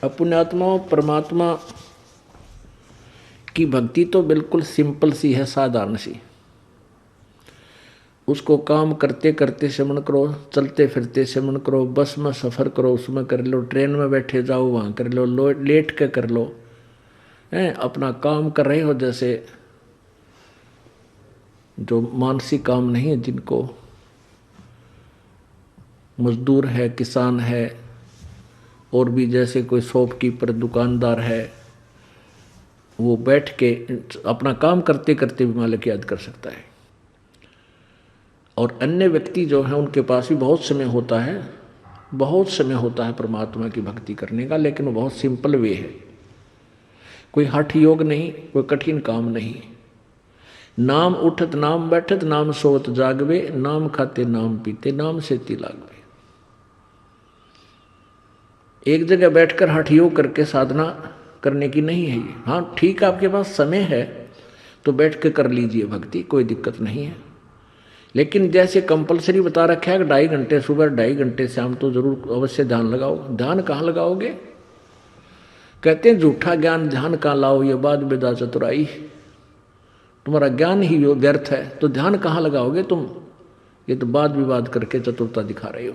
अपुण्यात्मा परमात्मा की भक्ति तो बिल्कुल सिंपल सी है, साधारण सी। उसको काम करते करते सिमरण करो, चलते फिरते सिमरण करो, बस में सफ़र करो उसमें कर लो, ट्रेन में बैठे जाओ वहाँ कर लो, लेट के कर लो, अपना काम कर रहे हो। जैसे जो मानसिक काम नहीं है, जिनको मजदूर है, किसान है, और भी जैसे कोई शॉपकीपर दुकानदार है, वो बैठ के अपना काम करते करते भी मालिक याद कर सकता है। और अन्य व्यक्ति जो है उनके पास भी बहुत समय होता है, बहुत समय होता है परमात्मा की भक्ति करने का, लेकिन वो बहुत सिंपल वे है। कोई हठ योग नहीं, कोई कठिन काम नहीं। नाम उठत नाम बैठत नाम सोत जागवे, नाम खाते नाम पीते नाम से लागवे। एक जगह बैठकर हठ योग करके साधना करने की नहीं है ये। हाँ ठीक है, आपके पास समय है तो बैठ के कर लीजिए भक्ति, कोई दिक्कत नहीं है। लेकिन जैसे कंपलसरी बता रखा है कि 2.5 घंटे सुबह 2.5 घंटे शाम तो जरूर अवश्य ध्यान लगाओ। ध्यान कहाँ लगाओगे? कहते हैं झूठा ज्ञान ध्यान कहाँ लाओ, ये बात बेदा चतुराई। तुम्हारा ज्ञान ही व्यर्थ है तो ध्यान कहाँ लगाओगे तुम? ये तो वाद विवाद करके चतुरता दिखा रहे हो।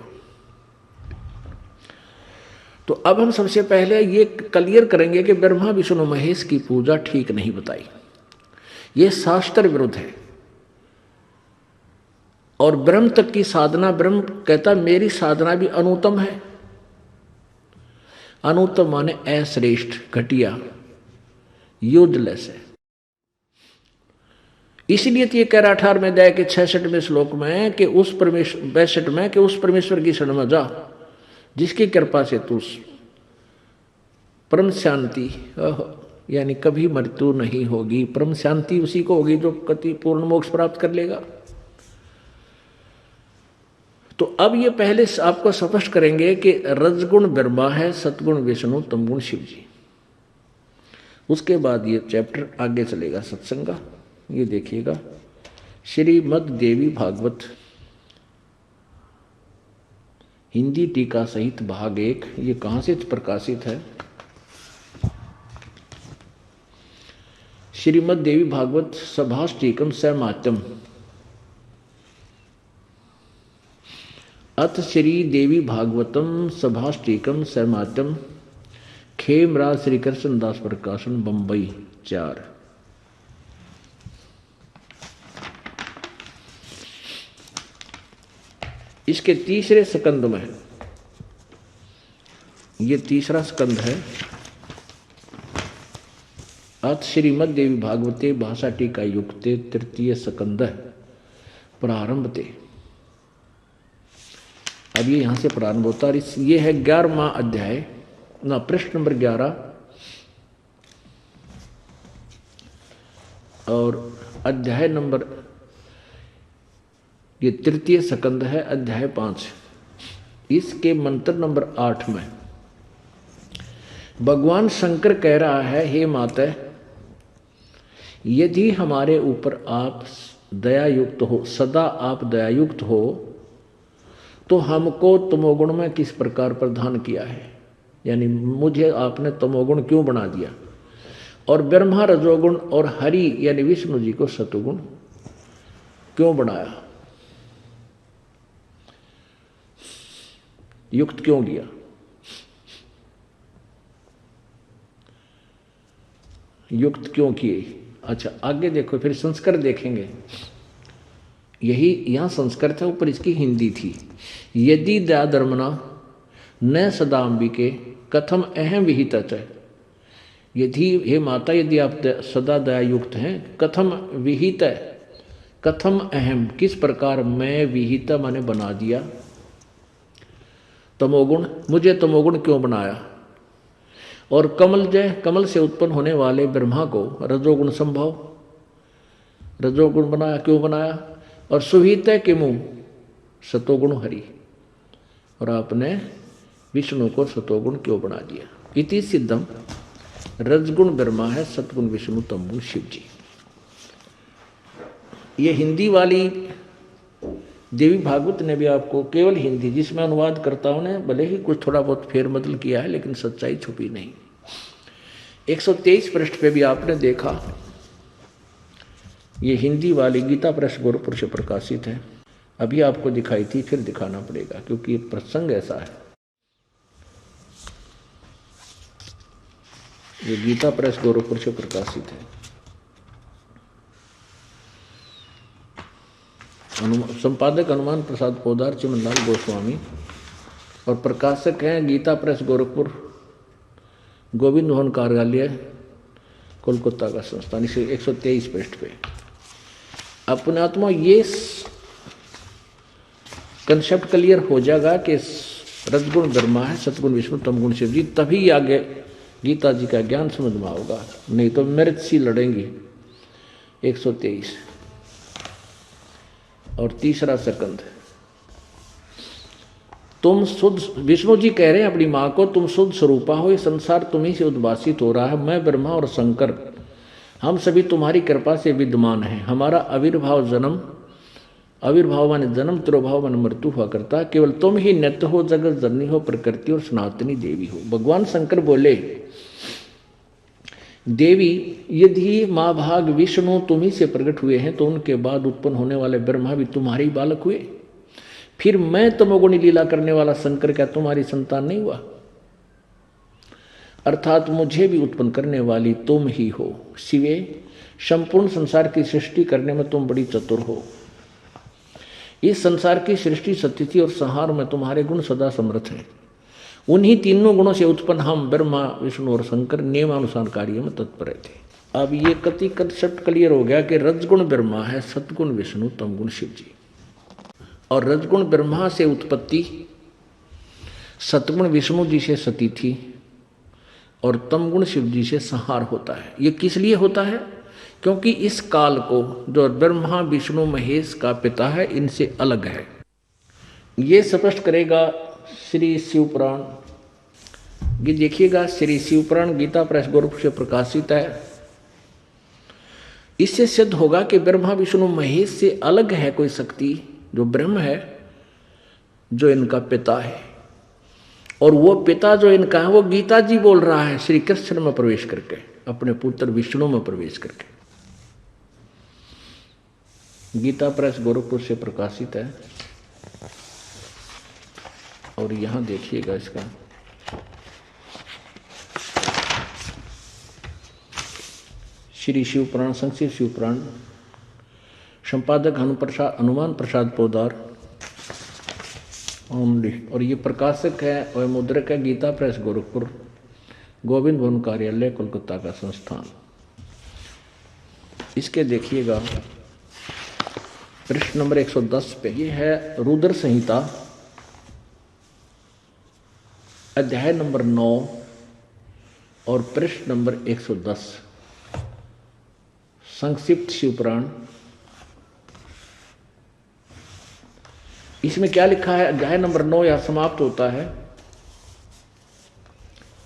तो अब हम सबसे पहले ये क्लियर करेंगे कि ब्रह्मा विष्णु महेश की पूजा ठीक नहीं बताई, ये शास्त्र विरुद्ध है। और ब्रह्म तक की साधना, ब्रह्म कहता मेरी साधना भी अनुत्तम है। अनुत्तम माने अश्रेष्ठ, घटिया, यूजलेस है। इसलिए तो ये कह रहा 18वें अध्याय के 66वें श्लोक में कि उस परमेश्वर 62 में कि उस परमेश्वर की शरण में जा जिसकी कृपा से तू परम शांति, यानी कभी मृत्यु नहीं होगी। परम शांति उसी को होगी जो कति पूर्ण मोक्ष प्राप्त कर लेगा। तो अब ये पहले आपको स्पष्ट करेंगे कि रजगुण ब्रह्मा है, सतगुण विष्णु, तमगुण शिव जी। उसके बाद ये चैप्टर आगे चलेगा सत्संग का। ये देखिएगा श्रीमद् देवी भागवत हिंदी टीका सहित भाग 1। ये कहाँ से प्रकाशित है? श्रीमद् देवी भागवत सभाष्टीकम समात्यम। अथ श्री देवी भागवतम सभाष्टीकम समात्यम, खेमराज श्री कृष्ण दास प्रकाशन, बंबई 4। इसके तीसरे स्कंद में, ये तीसरा स्कंद है। अथ श्रीमद् देवी भागवते भाषा टीका युक्ते तृतीय स्कंद प्रारंभते। अब ये यहां से प्रारंभ होता है। ये है 11वां अध्याय ना, पृष्ठ नंबर 11 और अध्याय नंबर, ये तृतीय स्कंद है, अध्याय 5। इसके मंत्र नंबर 8 में भगवान शंकर कह रहा है, हे माता, यदि हमारे ऊपर आप दयायुक्त हो, सदा आप दयायुक्त हो, तो हमको तमोगुण में किस प्रकार प्रधान किया है, यानी मुझे आपने तमोगुण क्यों बना दिया, और ब्रह्मा रजोगुण और हरि यानी विष्णु जी को सतोगुण क्यों बनाया, युक्त क्यों किया। युक्त क्यों किए? अच्छा आगे देखो, फिर संस्कृत देखेंगे। यही यहां संस्कृत है, ऊपर इसकी हिंदी थी। यदि दया धर्मना न सदाम्बिके कथम अहम विहित है। यदि हे माता, यदि आप सदा दया युक्त हैं, कथम विहित, कथम अहम किस प्रकार मैं, विहित माने बना दिया, तमोगुण, मुझे तमोगुण क्यों बनाया, और कमल से उत्पन्न होने वाले ब्रह्मा को रजोगुण संभव, रजोगुण बनाया, क्यों बनाया, और सुहित के मुंह सतोगुण हरि, और आपने विष्णु को सतोगुण क्यों बना दिया। इति सिद्धम रजगुण ब्रह्मा है, सतगुण विष्णु, तमगुण शिव जी। ये हिंदी वाली देवी भागवत ने भी आपको केवल हिंदी, जिसमें अनुवादकर्ताओं ने भले ही कुछ थोड़ा बहुत फेरबदल किया है, लेकिन सच्चाई छुपी नहीं। 123 पृष्ठ पे भी आपने देखा, ये हिंदी वाली गीता प्रेस गोरखपुर से प्रकाशित है। अभी आपको दिखाई थी, फिर दिखाना पड़ेगा क्योंकि ये प्रसंग ऐसा है। ये गीता प्रेस गोरखपुर से प्रकाशित है। संपादक हनुमान प्रसाद पोदार, चिमनलाल गोस्वामी, और प्रकाशक हैं गीता प्रेस गोरखपुर, गोविंद भवन कार्यालय, कोलकाता का संस्थान। इसे 123 पृष्ठ पे अपने आत्मा ये कंसेप्ट क्लियर हो जाएगा कि रजगुण ब्रह्मा है, सतगुण विष्णु, तमगुण शिव जी, तभी आगे गीता जी का ज्ञान समझ में आओगा, नहीं तो मृत सी लड़ेंगी। 123 और तीसरा सेकंड, तुम शुद्ध, विष्णु जी कह रहे हैं अपनी माँ को, तुम शुद्ध स्वरूपा हो, ये संसार तुम्ही से उद्भासित हो रहा है। मैं ब्रह्मा और शंकर हम सभी तुम्हारी कृपा से विद्यमान हैं। हमारा आविर्भाव जन्म, आविर्भाव माने जन्म, तिरोभाव माने मृत्यु हुआ करता है। केवल तुम ही नित्य हो, जगत जननी हो, प्रकृति और सनातनी देवी हो। भगवान शंकर बोले, देवी यदि माँ भाग विष्णु तुम्ही से प्रकट हुए हैं तो उनके बाद उत्पन्न होने वाले ब्रह्मा भी तुम्हारे ही बालक हुए। फिर मैं तमोगुणी लीला करने वाला शंकर क्या तुम्हारी संतान नहीं हुआ? अर्थात मुझे भी उत्पन्न करने वाली तुम ही हो। शिवे, संपूर्ण संसार की सृष्टि करने में तुम बड़ी चतुर हो। इस संसार की सृष्टि, स्थिति और संहार में तुम्हारे गुण सदा समर्थ हैं। उन्हीं तीनों गुणों से उत्पन्न हम ब्रह्मा, विष्णु और शंकर नियमानुसार कार्य में तत्पर थे। अब ये कति कंसेप्ट क्लियर हो गया कि रजगुण ब्रह्मा है, सतगुण विष्णु, तमगुण शिव जी। और रजगुण ब्रह्मा से उत्पत्ति, सतगुण विष्णु जी से सती थी और तमगुण शिव जी से संहार होता है। ये किस लिए होता है? क्योंकि इस काल को जो ब्रह्मा विष्णु महेश का पिता है, इनसे अलग है। ये स्पष्ट करेगा श्री शिव पुराण। ये देखिएगा, श्री शिव पुराण गीता प्रेस गोरखपुर से प्रकाशित है। इससे सिद्ध होगा कि ब्रह्मा विष्णु महेश से अलग है कोई शक्ति, जो ब्रह्म है, जो इनका पिता है। और वो पिता जो इनका है, वो गीता जी बोल रहा है श्री कृष्ण में प्रवेश करके, अपने पुत्र विष्णु में प्रवेश करके। गीता प्रेस गोरखपुर से प्रकाशित है। और यहां देखिएगा इसका श्री शिव पुराण, संक्षिप्त शिव पुराण, संपादक हनुमान प्रसाद पोदार, और ये प्रकाशक है और मुद्रक है गीता प्रेस गोरखपुर, गोविंद भवन कार्यालय, कोलकाता का संस्थान। इसके देखिएगा पृष्ठ नंबर 110 पे, ये है रुद्र संहिता, अध्याय नंबर 9 और पृष्ठ नंबर 110, संक्षिप्त शिवपुराण। इसमें क्या लिखा है? अध्याय नंबर 9 यहां समाप्त होता है।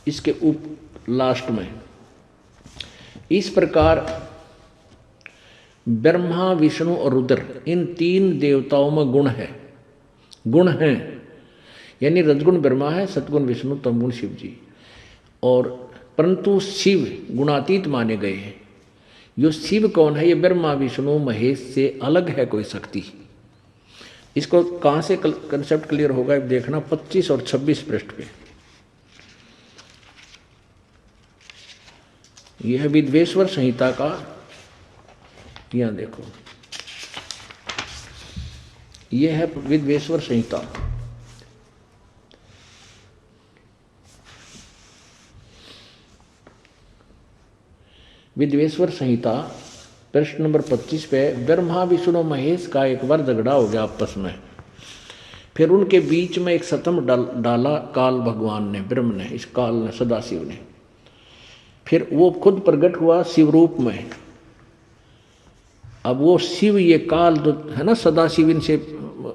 इसके लास्ट में इस प्रकार ब्रह्मा, विष्णु और रुद्र, इन तीन देवताओं में गुण है, गुण हैं, यानी रजगुण ब्रह्मा है, सतगुण विष्णु, तमगुण शिव जी। और परंतु शिव गुणातीत माने गए हैं। यो शिव कौन है? ये ब्रह्मा विष्णु महेश से अलग है कोई शक्ति। इसको कहाँ से कंसेप्ट क्लियर होगा देखना 25 और 26 पृष्ठ पे। यह है विद्वेश्वर संहिता का, यहां देखो, यह है विद्वेश्वर संहिता। विद्वेश्वर संहिता प्रश्न नंबर 25 पे ब्रह्मा विष्णु महेश का एक बार झगड़ा हो गया आपस में। फिर उनके बीच में एक सतम डाला काल भगवान ने, ब्रह्म ने, इस काल ने, सदाशिव ने। फिर वो खुद प्रकट हुआ शिव रूप में। अब वो शिव, ये काल जो है ना, सदाशिव इनसे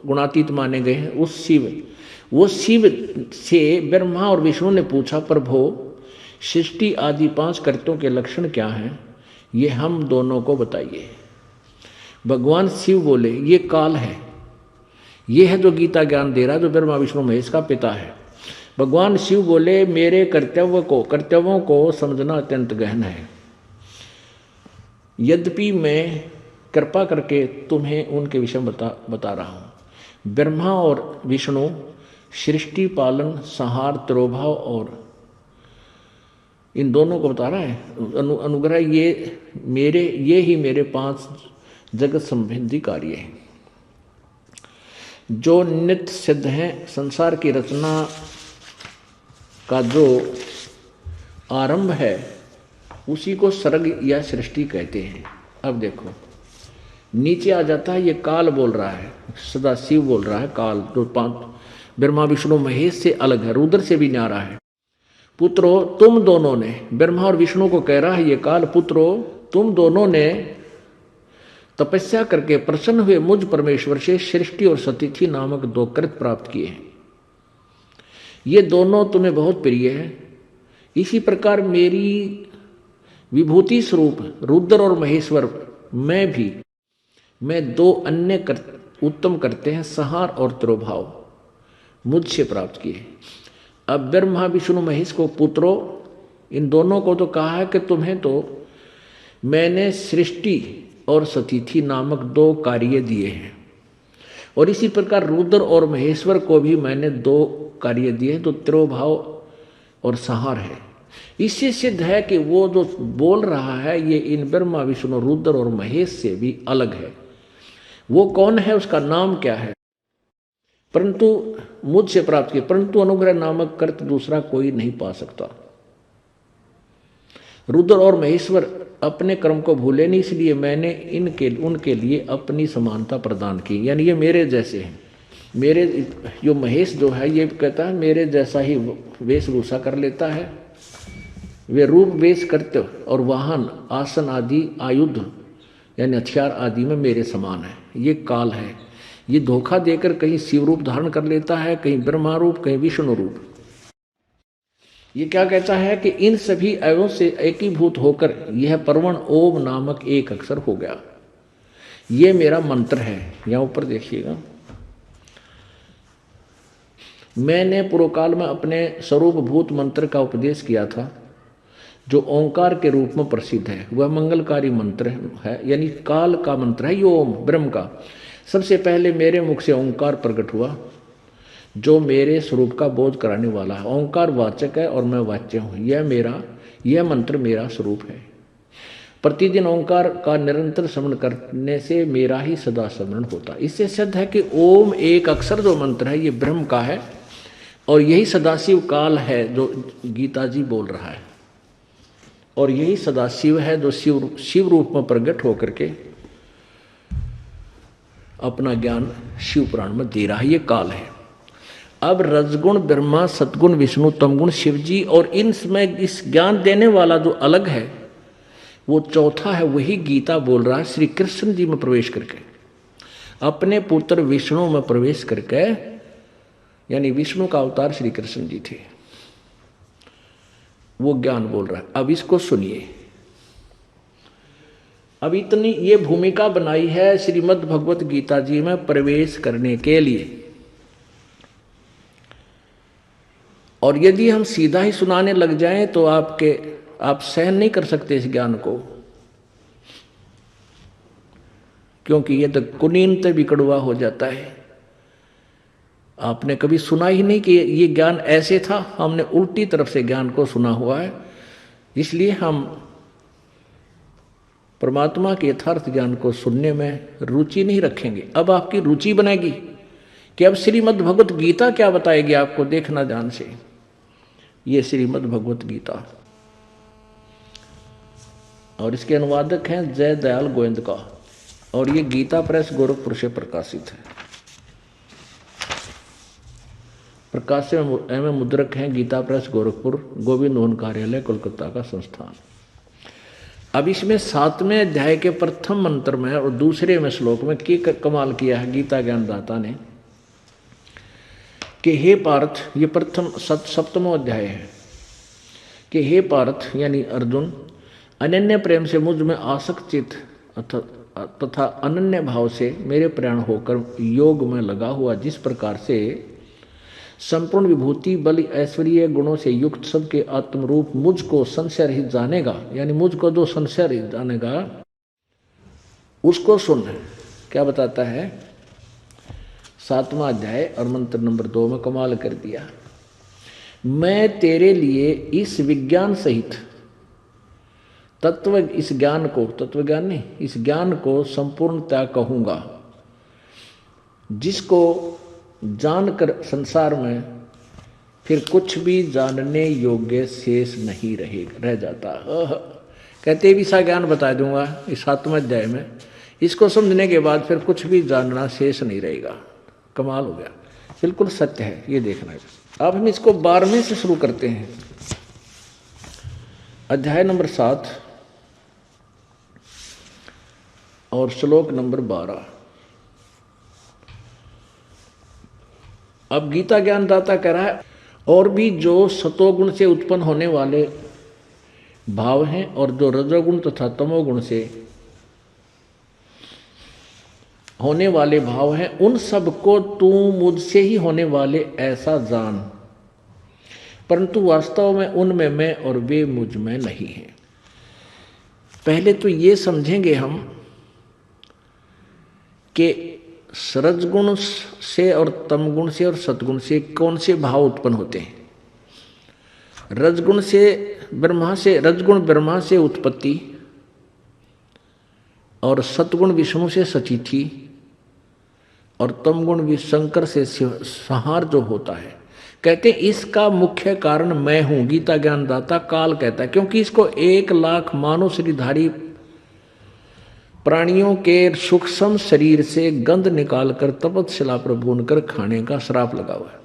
गुणातीत माने गए हैं, उस शिव, वो शिव से ब्रह्मा और विष्णु ने पूछा, प्रभु सृष्टि आदि 5 कर्तों के लक्षण क्या हैं? ये हम दोनों को बताइए। भगवान शिव बोले, ये काल है, ये है जो गीता ज्ञान दे रहा है, जो ब्रह्मा विष्णु महेश का पिता है। भगवान शिव बोले मेरे कर्तव्यों को समझना अत्यंत गहन है, यद्यपि मैं कृपा करके तुम्हें उनके विषय में बता रहा हूँ। ब्रह्मा और विष्णु सृष्टि, पालन, संहार, तिरोभाव और इन दोनों को बता रहा है। अनुग्रह ये ही मेरे 5 जगत संबंधी कार्य हैं जो नित्य सिद्ध हैं। संसार की रचना का जो आरंभ है उसी को सर्ग या सृष्टि कहते हैं। अब देखो नीचे आ जाता है, ये काल बोल रहा है, सदा शिव बोल रहा है। काल जो 5 ब्रह्मा विष्णु महेश से अलग है, रुद्र से भी न्यारा है। पुत्रो तुम दोनों ने, ब्रह्मा और विष्णु को कह रहा है ये काल, पुत्रो तुम दोनों ने तपस्या करके प्रसन्न हुए मुझ परमेश्वर से सृष्टि और सतिथि नामक 2 कृत प्राप्त किए हैं। ये दोनों तुम्हें बहुत प्रिय है। इसी प्रकार मेरी विभूति स्वरूप रुद्र और महेश्वर मैं 2 अन्य उत्तम करते हैं, संहार और तिरोभाव, मुझसे प्राप्त किए। अब ब्रह्मा विष्णु महेश को पुत्रो, इन दोनों को तो कहा है कि तुम्हें तो मैंने सृष्टि और सतिथि नामक 2 कार्य दिए हैं, और इसी प्रकार रुद्र और महेश्वर को भी मैंने 2 कार्य दिए हैं, तो तिरोभाव और संहार है। इससे सिद्ध है कि वो जो बोल रहा है ये इन ब्रह्मा विष्णु रुद्र और महेश से भी अलग है। वो कौन है, उसका नाम क्या है, परंतु मुझसे प्राप्त किए, परंतु अनुग्रह नामक कर्त दूसरा कोई नहीं पा सकता। रुद्र और महेश्वर अपने कर्म को भूले नहीं, इसलिए मैंने उनके लिए अपनी समानता प्रदान की। यानी ये मेरे जैसे हैं। मेरे जो महेश जो है ये कहता है मेरे जैसा ही वेशभूषा कर लेता है, वे रूप वेश करते और वाहन, आसन आदि आयुध यानी हथियार आदि में मेरे समान है। ये काल है, ये धोखा देकर कहीं शिव रूप धारण कर लेता है, कहीं ब्रह्मा रूप, कहीं विष्णु रूप। ये क्या कहता है कि इन सभी अवयों से एकीभूत होकर यह परवण ओम नामक एक अक्षर हो गया। ये मेरा मंत्र है। यहां ऊपर देखिएगा, मैंने पूर्व काल में अपने स्वरूप भूत मंत्र का उपदेश किया था जो ओंकार के रूप में प्रसिद्ध है। वह मंगलकारी मंत्र है, यानी काल का मंत्र है। ये ओम ब्रह्म का सबसे पहले मेरे मुख से ओंकार प्रकट हुआ जो मेरे स्वरूप का बोध कराने वाला है। ओंकार वाचक है और मैं वाच्य हूँ। यह मंत्र मेरा स्वरूप है। प्रतिदिन ओंकार का निरंतर स्मरण करने से मेरा ही सदा स्मरण होता। इससे सिद्ध है कि ओम एक अक्षर जो मंत्र है ये ब्रह्म का है, और यही सदाशिव काल है जो गीता जी बोल रहा है, और यही सदाशिव है जो शिव रूप में प्रकट होकर के अपना ज्ञान शिव पुराण में दे रहा है। ये काल है। अब रजगुण ब्रह्मा, सतगुण विष्णु, तमगुण शिव जी, और इनमें इस ज्ञान देने वाला जो अलग है वो चौथा है। वही गीता बोल रहा है श्री कृष्ण जी में प्रवेश करके, अपने पुत्र विष्णु में प्रवेश करके, यानी विष्णु का अवतार श्री कृष्ण जी थे, वो ज्ञान बोल रहा है। अब इसको सुनिए। अब इतनी ये भूमिका बनाई है श्रीमद् भगवत गीता जी में प्रवेश करने के लिए, और यदि हम सीधा ही सुनाने लग जाएं तो आप सहन नहीं कर सकते इस ज्ञान को, क्योंकि ये तो कुनीनत भी कड़वा हो जाता है। आपने कभी सुना ही नहीं कि ये ज्ञान ऐसे था, हमने उल्टी तरफ से ज्ञान को सुना हुआ है। इसलिए हम परमात्मा के यथार्थ ज्ञान को सुनने में रुचि नहीं रखेंगे। अब आपकी रुचि बनेगी कि अब श्रीमद् भगवत गीता क्या बताएगी आपको, देखना ध्यान से। ये श्रीमद् भगवत गीता, और इसके अनुवादक हैं जय दयाल गोविंद का, और ये गीता प्रेस गोरखपुर से प्रकाशित है। प्रकाश एवं मुद्रक हैं गीता प्रेस गोरखपुर, गोविंद मोहन कार्यालय कोलकाता का संस्थान। अब इसमें 7वें अध्याय के प्रथम मंत्र में और दूसरे में श्लोक में कमाल किया है गीता ज्ञानदाता ने कि हे पार्थ, ये प्रथम 7वां अध्याय है कि हे पार्थ यानी अर्जुन, अनन्य प्रेम से मुझ में आसक्त चित तथा अनन्य भाव से मेरे प्रयाण होकर योग में लगा हुआ जिस प्रकार से संपूर्ण विभूति बल ऐश्वर्य गुणों से युक्त सबके आत्मरूप मुझको संशय रहित जानेगा, यानी मुझको जो संशय रहित जानेगा उसको सुन। क्या बताता है 7वां अध्याय और मंत्र नंबर 2 में कमाल कर दिया। मैं तेरे लिए इस विज्ञान सहित इस ज्ञान को, तत्व ज्ञान नहीं, इस ज्ञान को संपूर्णतया कहूंगा, जिसको जानकर संसार में फिर कुछ भी जानने योग्य शेष नहीं रह जाता। कहते भी सा ज्ञान बता दूंगा इस 7वें अध्याय में, इसको समझने के बाद फिर कुछ भी जानना शेष नहीं रहेगा। कमाल हो गया, बिल्कुल सत्य है, ये देखना है। अब हम इसको 12वें से शुरू करते हैं, अध्याय नंबर 7 और श्लोक नंबर 12। अब गीता ज्ञानदाता कह रहा है, और भी जो सतोगुण से उत्पन्न होने वाले भाव हैं और जो रजोगुण तथा तमोगुण से होने वाले भाव हैं, उन सबको तू मुझसे ही होने वाले ऐसा जान, परंतु वास्तव में उनमें मैं और वे मुझ में नहीं हैं। पहले तो ये समझेंगे हम कि रजगुण से और तमगुण से और सतगुण से कौन से भाव उत्पन्न होते हैं। रजगुण से रजगुण ब्रह्मा से उत्पत्ति और सतगुण विष्णु से सचिथि और तमगुण भी शंकर से संहार जो होता है। कहते हैं इसका मुख्य कारण मैं हूं। गीता ज्ञानदाता काल कहता है, क्योंकि इसको 1,00,000 मानव शरीरधारी प्राणियों के सूक्ष्म शरीर से गंध निकालकर तपतशिला पर भूनकर खाने का श्राप लगा हुआ है।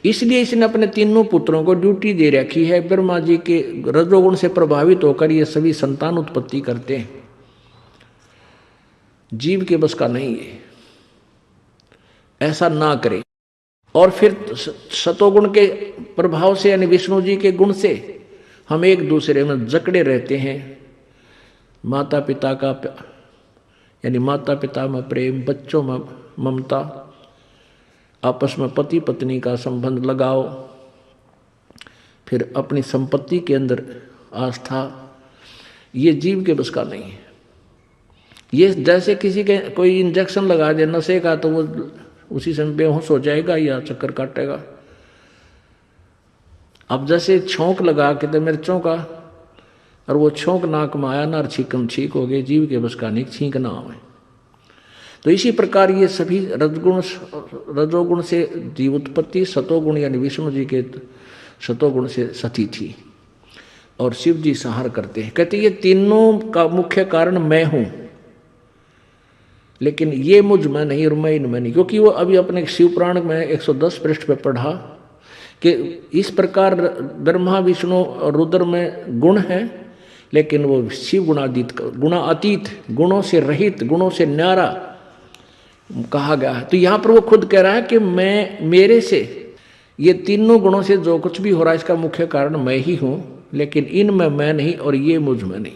इसलिए इसने अपने तीनों पुत्रों को ड्यूटी दे रखी है। ब्रह्मा जी के रजोगुण से प्रभावित होकर ये सभी संतान उत्पत्ति करते हैं। जीव के बस का नहीं है, ऐसा ना करे। और फिर सतोगुण के प्रभाव से यानी विष्णु जी के गुण से हम एक दूसरे में जकड़े रहते हैं। माता पिता का यानी माता पिता में प्रेम, बच्चों में ममता, आपस में पति पत्नी का संबंध लगाओ, फिर अपनी संपत्ति के अंदर आस्था, ये जीव के बस का नहीं है। ये जैसे किसी के कोई इंजेक्शन लगा दे नशे का, तो वो उसी समय बेहोश हो जाएगा या चक्कर काटेगा। अब जैसे छोंक लगा के तो मिर्चों का, और वो छोंक नाक में आया ना और छींकम छींक हो गए, जीव के बस का नहीं, छींक ना आवे। तो इसी प्रकार ये सभी रजोगुण से जीव उत्पत्ति, सतोगुण यानी विष्णु जी के सतोगुण से सती थी और शिव जी संहार करते हैं। कहते ये तीनों का मुख्य कारण मैं हूं, लेकिन ये मुझ में नहीं और मैं इनमें नहीं। क्योंकि वो अभी अपने शिवपुराण में 110 पृष्ठ पे पढ़ा कि इस प्रकार ब्रह्मा विष्णु और रुद्र में गुण है, लेकिन वो शिव गुणातीत, गुणों से रहित, गुणों से न्यारा कहा गया है। तो यहाँ पर वो खुद कह रहा है कि मेरे से ये तीनों गुणों से जो कुछ भी हो रहा है इसका मुख्य कारण मैं ही हूं, लेकिन इनमें मैं नहीं और ये मुझ में नहीं।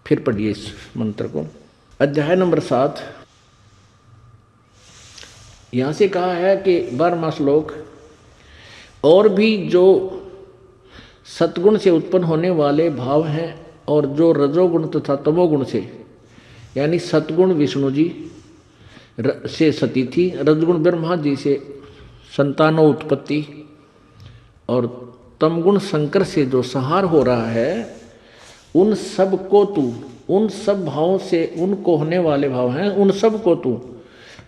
फिर पढ़िए इस मंत्र को, अध्याय नंबर 7। यहां से कहा है कि 12वां श्लोक, और भी जो सतगुण से उत्पन्न होने वाले भाव हैं और जो रजोगुण तथा तमोगुण से यानी सतगुण विष्णु जी से सती थी, रजगुण ब्रह्मा जी से संतानों उत्पत्ति और तमगुण शंकर से जो संहार हो रहा है, उन सब को तू, उन सब भावों से उनको होने वाले भाव हैं, उन सब को तू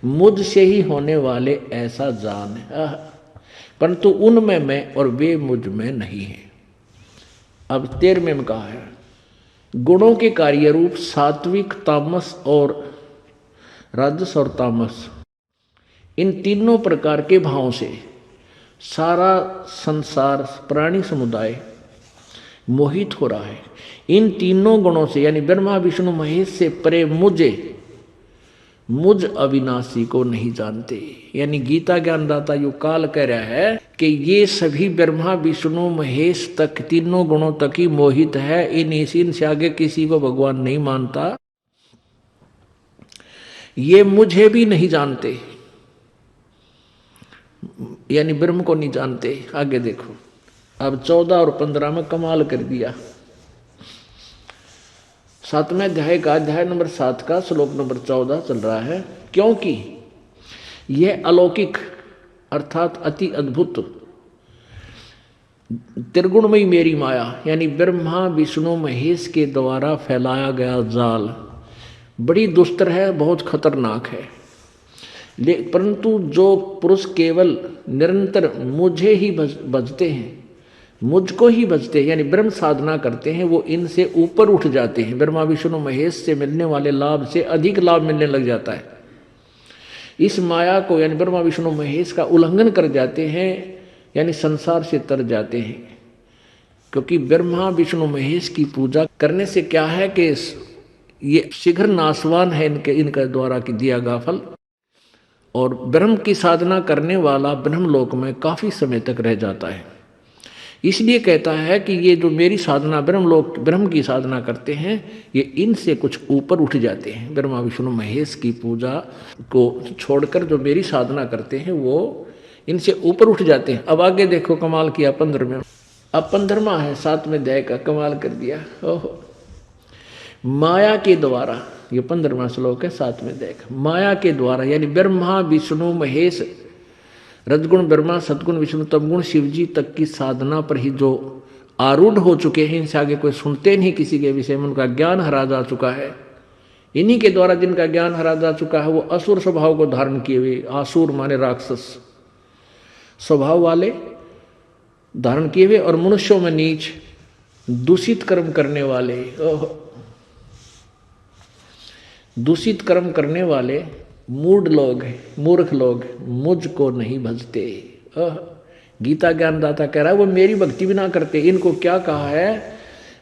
मुझ से ही होने वाले ऐसा जान, परंतु उनमें मैं और वे मुझ में नहीं है। अब 13वें में कहा है, गुणों के कार्य रूप सात्विक, तामस और राजस और तामस, इन तीनों प्रकार के भावों से सारा संसार प्राणी समुदाय मोहित हो रहा है। इन तीनों गुणों से यानी ब्रह्मा विष्णु महेश से परे मुझ अविनाशी को नहीं जानते। यानी गीता ज्ञानदाता यो काल कह रहा है कि ये सभी ब्रह्मा विष्णु महेश तक, तीनों गुणों तक ही मोहित है। इन से आगे किसी को भगवान नहीं मानता। ये मुझे भी नहीं जानते, यानी ब्रह्म को नहीं जानते। आगे देखो, अब 14 और 15 में कमाल कर दिया। 7वें अध्याय का अध्याय नंबर 7 का श्लोक नंबर 14 चल रहा है। क्योंकि यह अलौकिक अर्थात अति अद्भुत त्रिगुणमयी मेरी माया, यानी ब्रह्मा विष्णु महेश के द्वारा फैलाया गया जाल बड़ी दुस्तर है, बहुत खतरनाक है। परंतु जो पुरुष केवल निरंतर मुझे ही भजते हैं, मुझको ही भजते हैं, यानी ब्रह्म साधना करते हैं, वो इनसे ऊपर उठ जाते हैं। ब्रह्मा विष्णु महेश से मिलने वाले लाभ से अधिक लाभ मिलने लग जाता है। इस माया को यानी ब्रह्मा विष्णु महेश का उल्लंघन कर जाते हैं, यानी संसार से तर जाते हैं। क्योंकि ब्रह्मा विष्णु महेश की पूजा करने से क्या है कि ये शीघ्र नाशवान है इनके द्वारा की दिया गया फल। और ब्रह्म की साधना करने वाला ब्रह्मलोक में काफी समय तक रह जाता है। इसलिए कहता है कि ये जो मेरी साधना ब्रह्म की साधना करते हैं, ये इनसे कुछ ऊपर उठ जाते हैं। ब्रह्मा विष्णु महेश की पूजा को छोड़कर जो मेरी साधना करते हैं वो इनसे ऊपर उठ जाते हैं। अब आगे देखो, कमाल किया 15वें। अब 15वां है 7वें अध्याय का, कमाल कर दिया। ओहो, माया के द्वारा, ये 15वां श्लोक है 7वें अध्याय का। माया के द्वारा यानी ब्रह्मा विष्णु महेश, रजगुण ब्रह्मा, सदगुण विष्णु, तमगुण शिव जी तक की साधना पर ही जो आरूढ़ हो चुके हैं, इनसे आगे कोई सुनते नहीं किसी के विषय में, उनका ज्ञान हरा जा चुका है। इन्हीं के द्वारा जिनका ज्ञान हरा जा चुका है वो असुर स्वभाव को धारण किए हुए, आसुर माने राक्षस स्वभाव वाले धारण किए हुए, और मनुष्यों में नीच दूषित कर्म करने वाले, दूषित कर्म करने वाले मूढ़ लोग, मूर्ख लोग मुझको नहीं भजते। गीता ज्ञानदाता कह रहा है वो मेरी भक्ति भी ना करते। इनको क्या कहा है?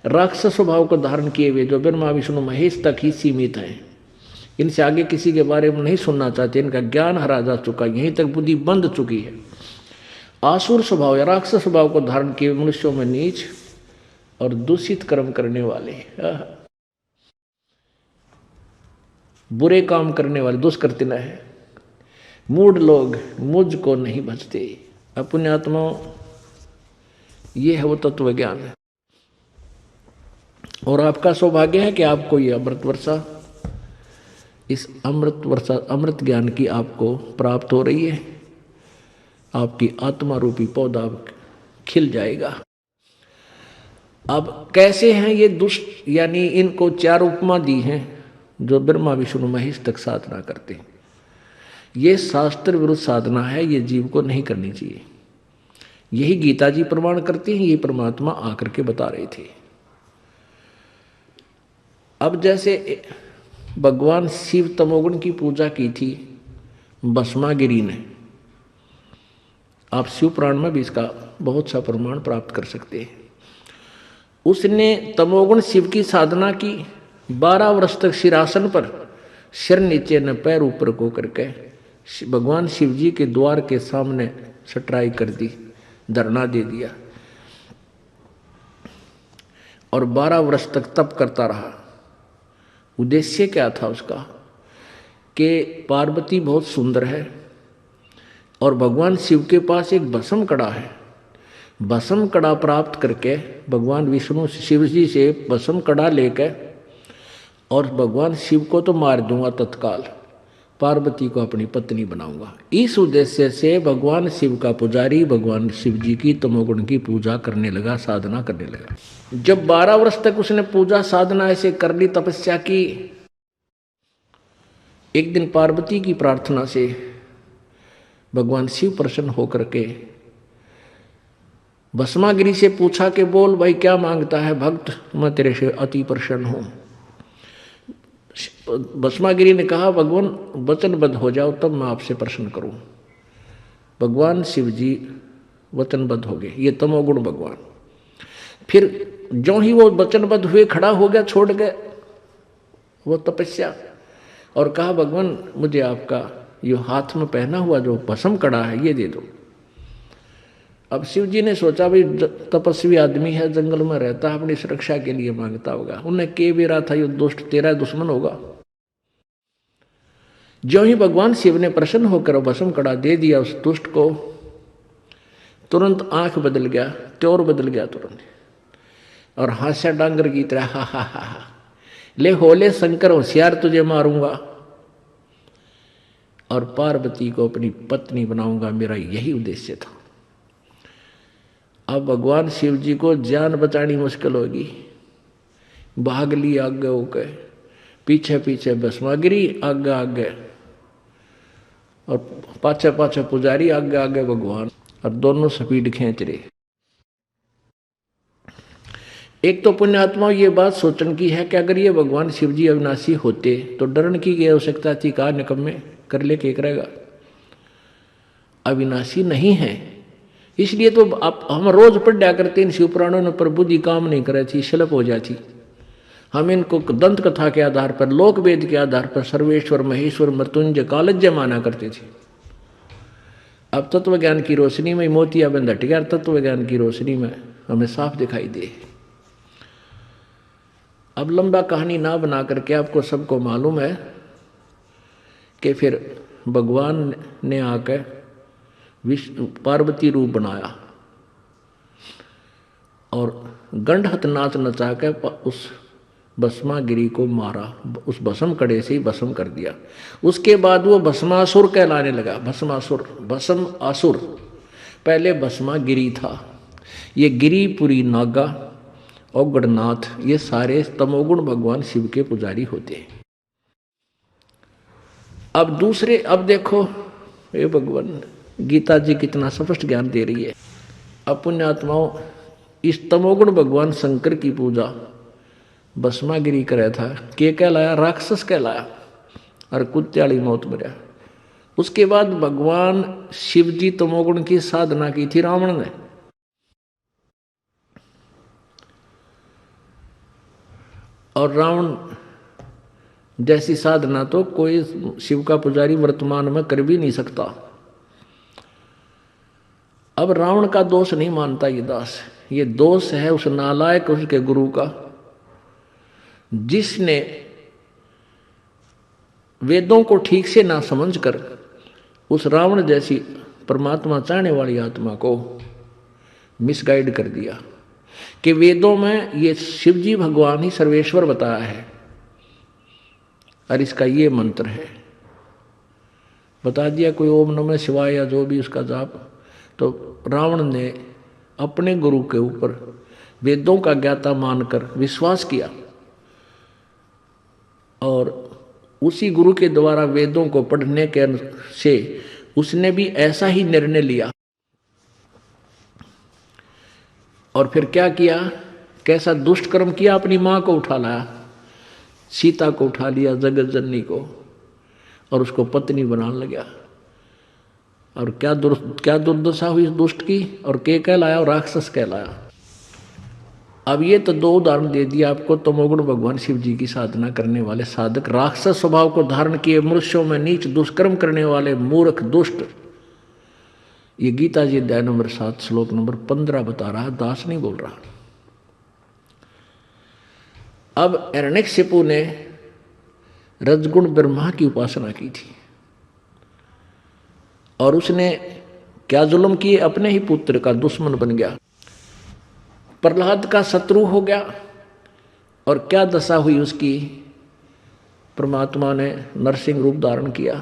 राक्षस स्वभाव को धारण किए हुए, जो ब्रह्मा विष्णु महेश तक ही सीमित हैं। इनसे आगे किसी के बारे में नहीं सुनना चाहते। इनका ज्ञान हरा जा चुका, यहीं तक बुद्धि बंद चुकी है। आसुर स्वभाव या राक्षस स्वभाव को धारण किए मनुष्यों में नीच और दूषित कर्म करने वाले, बुरे काम करने वाले, दुष्कृत्य है, मूढ़ लोग मुझको नहीं भजते। अपने आत्मा, ये है वो तत्व ज्ञान है। और आपका सौभाग्य है कि आपको ये अमृत वर्षा, इस अमृत ज्ञान की आपको प्राप्त हो रही है। आपकी आत्मा रूपी पौधा खिल जाएगा। अब कैसे हैं ये दुष्ट, यानी इनको 4 उपमा दी हैं जो ब्रह्मा विष्णु महेश तक साधना करते हैं। ये शास्त्र विरुद्ध साधना है, ये जीव को नहीं करनी चाहिए। यही गीता जी प्रमाण करते हैं, ये परमात्मा आकर के बता रहे थे। अब जैसे भगवान शिव तमोगुण की पूजा की थी भस्मागिरी ने, आप शिव पुराण में भी इसका बहुत सा प्रमाण प्राप्त कर सकते हैं। उसने तमोगुण शिव की साधना की, 12 वर्ष तक सिरासन पर सिर नीचे न पैर ऊपर को करके भगवान शिव जी के द्वार के सामने सटराई कर दी, धरना दे दिया और 12 वर्ष तक तप करता रहा। उद्देश्य क्या था उसका? कि पार्वती बहुत सुंदर है और भगवान शिव के पास एक भस्म कड़ा है। भस्म कड़ा प्राप्त करके भगवान विष्णु शिव जी से भस्म कड़ा लेकर और भगवान शिव को तो मार दूंगा तत्काल, पार्वती को अपनी पत्नी बनाऊंगा। इस उद्देश्य से भगवान शिव का पुजारी भगवान शिव जी की तमोगुण की पूजा करने लगा, साधना करने लगा। जब 12 वर्ष तक उसने पूजा साधना ऐसे कर ली, तपस्या की, एक दिन पार्वती की प्रार्थना से भगवान शिव प्रसन्न होकर के भस्मागिरी से पूछा कि बोल भाई क्या मांगता है भक्त, मैं तेरे से अति प्रसन्न हूं। भस्मागिरी ने कहा भगवान वचनबद्ध हो जाओ तब मैं आपसे प्रश्न करूं। भगवान शिव जी वचनबद्ध हो गए, ये तमोगुण भगवान। फिर जो ही वो वचनबद्ध हुए, खड़ा हो गया, छोड़ गए वो तपस्या और कहा भगवान मुझे आपका ये हाथ में पहना हुआ जो भस्म कड़ा है ये दे दो। अब शिव जी ने सोचा भाई तपस्वी आदमी है, जंगल में रहता है, अपनी सुरक्षा के लिए मांगता होगा। उन्हें कह भी रहा था ये दुष्ट तेरा दुश्मन होगा। जो ही भगवान शिव ने प्रसन्न होकर भस्म कड़ा दे दिया उस दुष्ट को, तुरंत आंख बदल गया, त्योर बदल गया तुरंत, और हास्या डांगर की तरह हा हा हा हा, ले होले शंकर होशियार, तुझे मारूंगा और पार्वती को अपनी पत्नी बनाऊंगा, मेरा यही उद्देश्य था। अब भगवान शिव जी को जान बचानी मुश्किल होगी, भाग ली आगे होके, पीछे पीछे भस्मागिरी आगे आगे, और पाछे पाछे पुजारी आगे आगे भगवान, और दोनों स्पीड खींच रहे। एक तो पुण्यात्मा ये बात सोचने की है कि अगर ये भगवान शिव जी अविनाशी होते तो डरने की क्या आवश्यकता थी, कहा निकम्मे कर ले के करेगा, अविनाशी नहीं है। इसलिए तो आप हम रोज पढ़ा करते इन शिव पुराणों में, प्रभु जी काम नहीं करे थी, शलप हो जाती। हम इनको दंत कथा के आधार पर, लोक वेद के आधार पर सर्वेश्वर महेश्वर मृत्युंजय कालज्य माना करते थे। अब तत्व ज्ञान की रोशनी में मोतियाबिंद हट गया, तत्व ज्ञान की रोशनी में हमें साफ दिखाई दे। अब लंबा कहानी ना बना करके आपको सबको मालूम है कि फिर भगवान ने आकर पार्वती रूप बनाया और गंडहत नाच नचा के उस भस्मागिरी को मारा, उस भस्म कड़े से ही भस्म कर दिया। उसके बाद वो भस्मासुर कहलाने लगा। भस्मासुर, भस्म आसुर, पहले भस्मागिरी था। ये गिरिपुरी, नागा और गणनाथ, ये सारे तमोगुण भगवान शिव के पुजारी होते हैं। अब दूसरे, अब देखो ये भगवान गीता जी कितना स्पष्ट ज्ञान दे रही है। अब पुण्यात्माओं, इस तमोगुण भगवान शंकर की पूजा भस्मागिरी करे था, के कहलाया, राक्षस कहलाया और कुत्याली मौत मरा। उसके बाद भगवान शिव जी तमोगुण की साधना की थी रावण ने, और रावण जैसी साधना तो कोई शिव का पुजारी वर्तमान में कर भी नहीं सकता। अब रावण का दोष नहीं मानता ये दास, ये दोष है उस नालायक उसके गुरु का, जिसने वेदों को ठीक से ना समझकर उस रावण जैसी परमात्मा चाहने वाली आत्मा को मिसगाइड कर दिया कि वेदों में ये शिवजी भगवान ही सर्वेश्वर बताया है और इसका ये मंत्र है। बता दिया कोई ओम नमः शिवाय या जो भी उसका जाप, तो रावण ने अपने गुरु के ऊपर वेदों का ज्ञाता मानकर विश्वास किया और उसी गुरु के द्वारा वेदों को पढ़ने के से उसने भी ऐसा ही निर्णय लिया। और फिर क्या किया, कैसा दुष्ट कर्म किया, अपनी माँ को उठा लाया, सीता को उठा लिया, जगत जननी को, और उसको पत्नी बनाने लगा। और क्या दुर्दशा हुई इस दुष्ट की, और के कहलाया, और राक्षस कहलाया। अब ये तो दो उदाहरण दे दिया आपको तमोगुण भगवान शिव जी की साधना करने वाले साधक, राक्षस स्वभाव को धारण किए मनुष्यों में नीच दुष्कर्म करने वाले मूर्ख दुष्ट। ये गीता जी अध्याय नंबर 7 श्लोक नंबर 15 बता रहा, दास नहीं बोल रहा। अब हिरण्यकशिपु ने रजगुण ब्रह्मा की उपासना की थी और उसने क्या जुल्म किए, अपने ही पुत्र का दुश्मन बन गया, प्रहलाद का शत्रु हो गया। और क्या दशा हुई उसकी, परमात्मा ने नरसिंह रूप धारण किया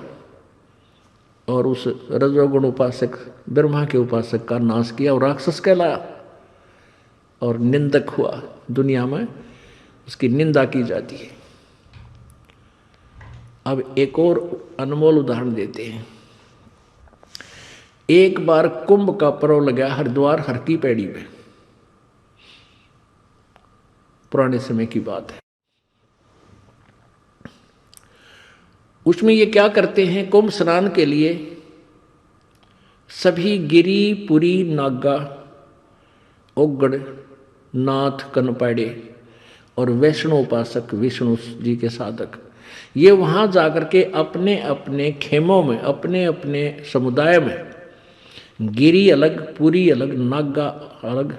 और उस रजोगुण उपासक ब्रह्मा के उपासक का नाश किया और राक्षस कहलाया और निंदक हुआ। दुनिया में उसकी निंदा की जाती है। अब एक और अनमोल उदाहरण देते हैं। एक बार कुंभ का पर्व लगा हरिद्वार हर की पैड़ी में, पुराने समय की बात है। उसमें ये क्या करते हैं, कुंभ स्नान के लिए सभी गिरी पुरी नागा ओगड़ नाथ कनपाड़े और वैष्णव उपासक विष्णु जी के साधक, ये वहां जाकर के अपने अपने खेमों में, अपने अपने समुदाय में, गिरी अलग, पुरी अलग, नागा अलग,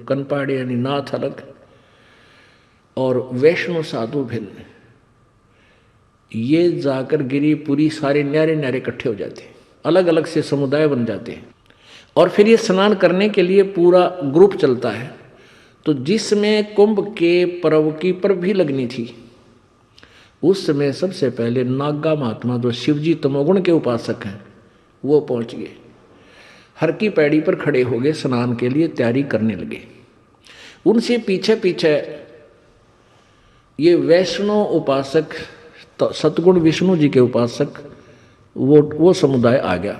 कनपाड़े यानी नाथ अलग और वैष्णव साधु भिन्न, ये जाकर गिरिपुरी सारे न्यारे न्यारे इकट्ठे हो जाते हैं, अलग अलग से समुदाय बन जाते हैं। और फिर ये स्नान करने के लिए पूरा ग्रुप चलता है। तो जिसमें कुंभ के पर्व की पर्व भी लगनी थी, उस समय सबसे पहले नागा महात्मा जो शिवजी तमोगुण के उपासक हैं वो पहुंच गए, हर की पैड़ी पर खड़े हो गए, स्नान के लिए तैयारी करने लगे। उनसे पीछे पीछे ये वैष्णव उपासक सतगुण विष्णु जी के उपासक वो समुदाय आ गया।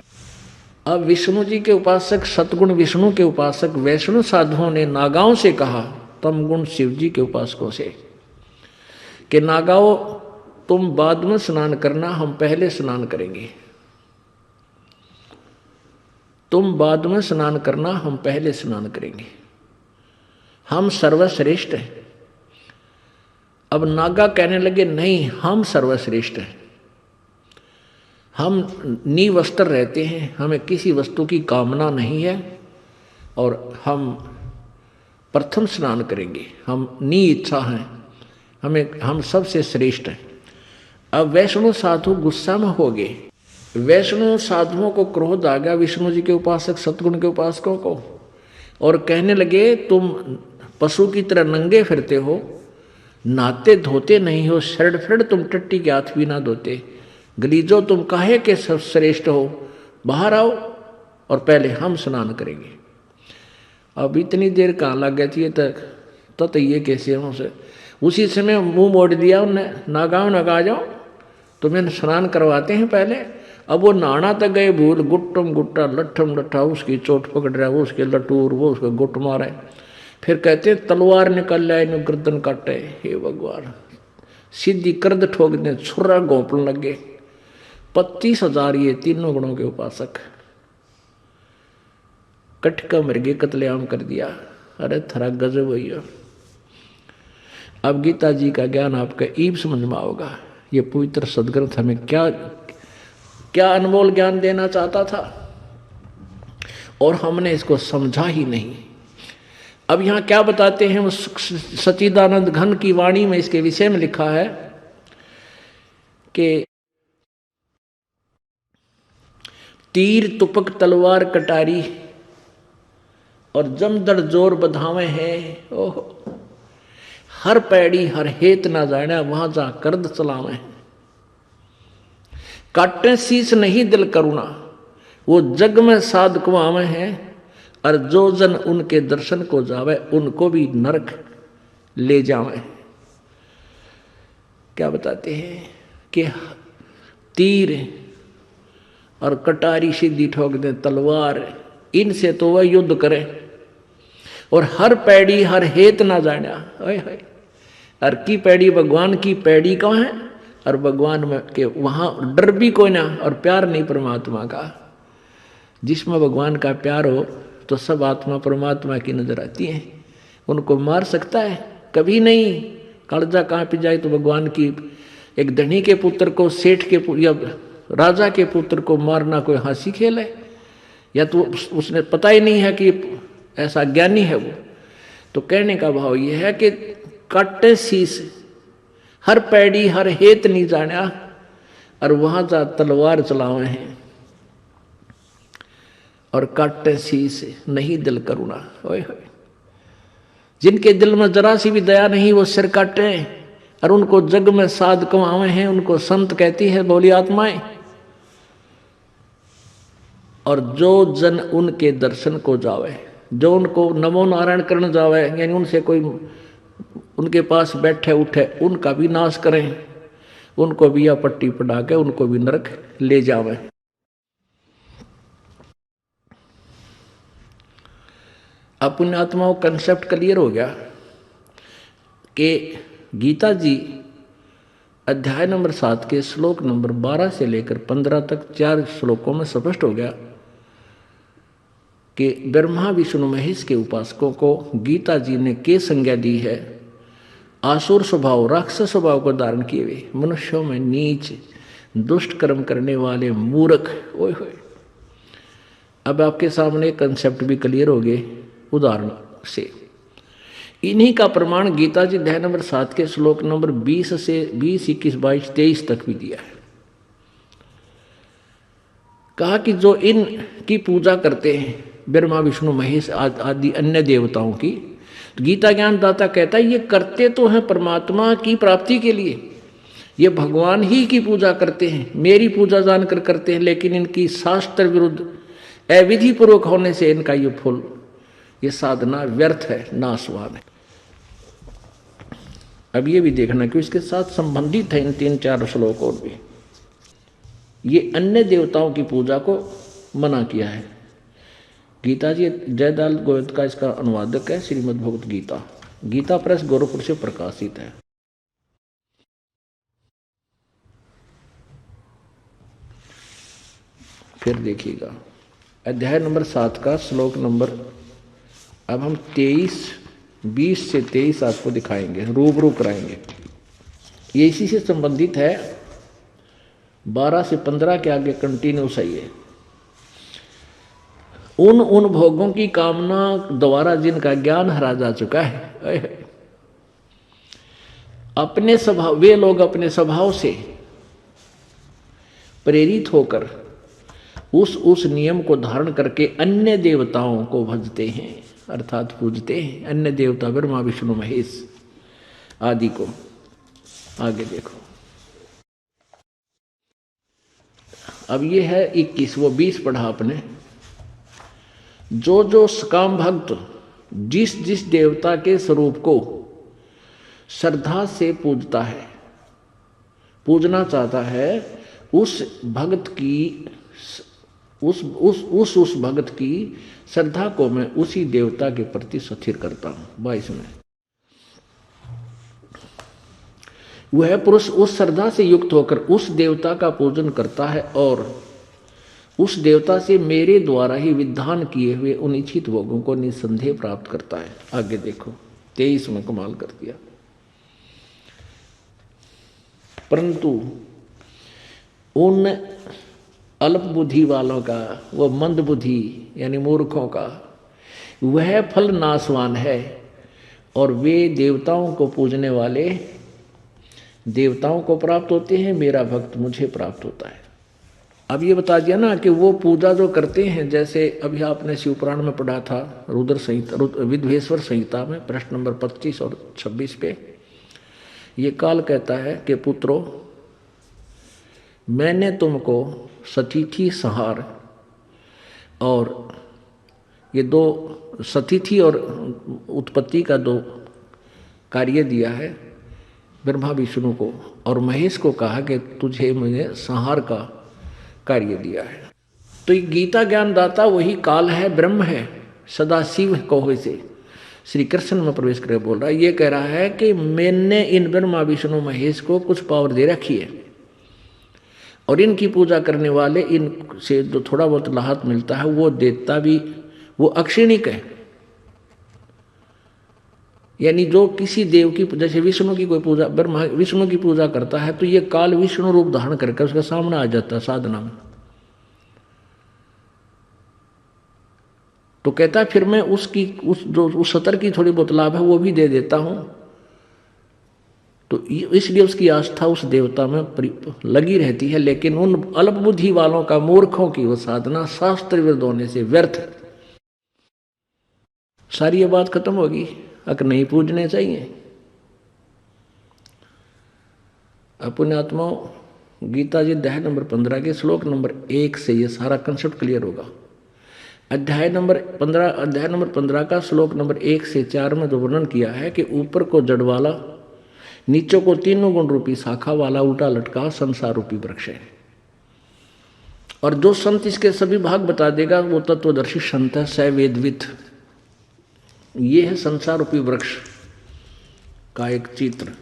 अब विष्णु जी के उपासक सतगुण विष्णु के उपासक वैष्णव साधुओं ने नागाओं से कहा, तमगुण शिव जी के उपासकों से, कि नागाओं तुम बाद में स्नान करना, हम पहले स्नान करेंगे। तुम बाद में स्नान करना, हम पहले स्नान करेंगे, हम सर्वश्रेष्ठ हैं। अब नागा कहने लगे, नहीं, हम सर्वश्रेष्ठ हैं, हम निवस्त्र रहते हैं, हमें किसी वस्तु की कामना नहीं है और हम प्रथम स्नान करेंगे, हम नी इच्छा हैं, हम सबसे श्रेष्ठ हैं। अब वैष्णव साधु गुस्सा में हो गए। वैष्णव साधुओं को क्रोध आ गया विष्णु जी के उपासक सतगुण के उपासकों को, और कहने लगे, तुम पशु की तरह नंगे फिरते हो, नहाते धोते नहीं हो, शरण फिर तुम टट्टी के हाथ भी ना धोते, गलीजो तुम काहे के सब श्रेष्ठ हो, बाहर आओ और पहले हम स्नान करेंगे। अब इतनी देर कहाँ लग गई थी तो ये कैसे हो से। उसी समय मुंह मोड़ दिया उनने, नागाओं नगा जाओ, तुम्हें स्नान करवाते हैं पहले। अब वो नहाना तक गए भूल, गुट्टम गुट्टा लट्ठम लट्ठा, उसकी चोट पकड़ रहा है, वो उसके लटूर, वो उसको गुट मारे, फिर कहते हैं तलवार निकल जाए इन गर्दन काटे। हे भगवान, सीधी कर्द ठोक दे, छुरा घोंपने लगे। 25,000 ये तीनों गुणों के उपासक कटका मृगे कत्लेआम कर दिया। अरे थरा गजब भैया। अब गीता जी का ज्ञान आपका ईब समझ में आओगा। ये पवित्र सदग्रंथ हमें क्या क्या अनमोल ज्ञान देना चाहता था और हमने इसको समझा ही नहीं। अब यहाँ क्या बताते हैं, वो सच्चिदानंद घन की वाणी में इसके विषय में लिखा है कि तीर तुपक तलवार कटारी और जमदड़ जोर बधावे हैं। ओह, हर पैड़ी हर हेत ना जाने, वहां जा कर्द चलावे। काटे शीस नहीं दिल करुणा, वो जग में साध कुआवे हैं, और जो जन उनके दर्शन को जावे, उनको भी नरक ले जावे। क्या बताते हैं कि तीर और कटारी सीधी ठोक दे, तलवार, इनसे तो वह युद्ध करे, और हर पैड़ी हर हेत ना जाना। हर की पैड़ी भगवान की पैड़ी कहाँ है, और भगवान में के वहाँ डर भी कोई ना, और प्यार नहीं परमात्मा का। जिसमें भगवान का प्यार हो तो सब आत्मा परमात्मा की नजर आती है। उनको मार सकता है? कभी नहीं। कालजा कहाँ पे जाए तो भगवान की, एक धनी के पुत्र को, सेठ के या राजा के पुत्र को मारना कोई हंसी खेल है? या तो उसने पता ही नहीं है कि ऐसा ज्ञानी है वो। तो कहने का भाव ये है कि काटे शीस, हर पैड़ी हर हेत नहीं जाना, और वहां जा तलवार चलावे हैं, और काटे शीस नहीं दिल करुणा। ओए होए, जिनके दिल में जरा सी भी दया नहीं वो सिर काटे, और उनको जग में साध कमावे हैं, उनको संत कहती है बोली आत्माएं। और जो जन उनके दर्शन को जावे, जो उनको नमो नारायण करने जावे, यानी उनसे कोई उनके पास बैठे उठे, उनका भी नाश करें, उनको भी या पट्टी पड़ा के उनको भी नरक ले जावे। अब पुण्यात्माओं कंसेप्ट क्लियर हो गया कि गीता जी अध्याय नंबर 7 के श्लोक नंबर 12 से लेकर 15 तक 4 श्लोकों में स्पष्ट हो गया कि ब्रह्मा विष्णु महेश के उपासकों को गीता जी ने के संज्ञा दी है। आसुर स्वभाव, राक्षस स्वभाव को धारण किए हुए मनुष्यों में नीच, दुष्ट कर्म करने वाले मूर्ख। ओए होए, अब आपके सामने कंसेप्ट भी क्लियर हो गए उदाहरण से इन्हीं का प्रमाण गीता जी अध्याय नंबर 7 के श्लोक नंबर 20 से 20, 21, 22, 23 तक भी दिया है। कहा कि जो इन की पूजा करते हैं ब्रह्मा विष्णु महेश आदि अन्य देवताओं की, तो गीता ज्ञान दाता कहता है ये करते तो हैं परमात्मा की प्राप्ति के लिए, ये भगवान ही की पूजा करते हैं, मेरी पूजा जानकर करते हैं, लेकिन इनकी शास्त्र विरुद्ध अविधि पूर्वक होने से इनका ये फल, ये साधना व्यर्थ है, नाशवान है। अब ये भी देखना कि इसके साथ संबंधित है इन 3-4 श्लोक और भी। ये अन्य देवताओं की पूजा को मना किया है। गीता जी जयदाल गोविंद का इसका अनुवादक है, श्रीमद् भगवत गीता, गीता प्रेस गोरखपुर से प्रकाशित है। फिर देखिएगा अध्याय नंबर 7 का श्लोक नंबर, अब हम 20 से 23 आपको दिखाएंगे, रूबरू कराएंगे। ये इसी से संबंधित है। 12 से 15 के आगे कंटिन्यू सही है। उन भोगों की कामना द्वारा जिनका ज्ञान हरा जा चुका है, अपने स्वभाव, वे लोग अपने स्वभाव से प्रेरित होकर उस नियम को धारण करके अन्य देवताओं को भजते हैं, अर्थात पूजते हैं। अन्य देवता ब्रह्मा विष्णु महेश आदि को। आगे देखो, अब ये है 21, वो 20 पढ़ा आपने। जो सकाम भक्त जिस देवता के स्वरूप को श्रद्धा से पूजता है, पूजना चाहता है, उस भक्त की उस भक्त की श्रद्धा को मैं उसी देवता के प्रति स्थिर करता हूं। 22 में वह पुरुष उस श्रद्धा से युक्त होकर उस देवता का पूजन करता है और उस देवता से मेरे द्वारा ही विधान किए हुए उनिच्छित भोगों को निसंदेह प्राप्त करता है। आगे देखो 23 में कमाल कर दिया। परंतु उन अल्प बुद्धि वालों का, वो मंद बुद्धि यानी मूर्खों का, वह फल नाशवान है और वे देवताओं को पूजने वाले देवताओं को प्राप्त होते हैं, मेरा भक्त मुझे प्राप्त होता है। अब ये बता दिया ना कि वो पूजा जो करते हैं, जैसे अभी आपने शिवपुराण में पढ़ा था, रुद्र संहिता, विद्वेश्वर संहिता में प्रश्न नंबर 25 और 26 पे ये काल कहता है कि पुत्रो, मैंने तुमको सतिथि संहार और ये 2 सतिथि और उत्पत्ति का 2 कार्य दिया है ब्रह्मा विष्णु को, और महेश को कहा कि तुझे मुझे संहार का कार्य दिया है। तो ये गीता ज्ञानदाता वही काल है, ब्रह्म है, सदाशिव कहो से श्री कृष्ण में प्रवेश कर बोल रहा है। ये कह रहा है कि मैंने इन ब्रह्मा विष्णु महेश को कुछ पावर दे रखी है और इनकी पूजा करने वाले, इनसे जो थोड़ा बहुत लाहत मिलता है वो देता भी, वो अक्षिणिक है। यानी जो किसी देव की, जैसे विष्णु की कोई पूजा, ब्रह्मा विष्णु की पूजा करता है तो ये काल विष्णु रूप धारण करके उसके सामने आ जाता है साधना में। तो कहता है फिर मैं उसकी उस सतर की थोड़ी बहुत लाभ है वो भी दे देता हूं। तो इसलिए उसकी आस्था उस देवता में लगी रहती है। लेकिन उन अल्प बुद्धि वालों का, मूर्खों की वो साधना शास्त्र विरुद्ध होने से व्यर्थ है। सारी ये बात खत्म होगी, अगर नहीं पूजने चाहिए। अपने आत्माओं, गीता जी अध्याय नंबर 15 के श्लोक नंबर 1 से ये सारा कंसेप्ट क्लियर होगा। अध्याय नंबर 15 का श्लोक नंबर 1 से 4 में जो वर्णन किया है कि ऊपर को जड़ वाला, नीचे को 3 गुण रूपी शाखा वाला उल्टा लटका संसार रूपी वृक्ष है। और जो संत इसके सभी भाग बता देगा वो तत्वदर्शी संत है, सवेदवित। ये है संसार रूपी वृक्ष का एक चित्र।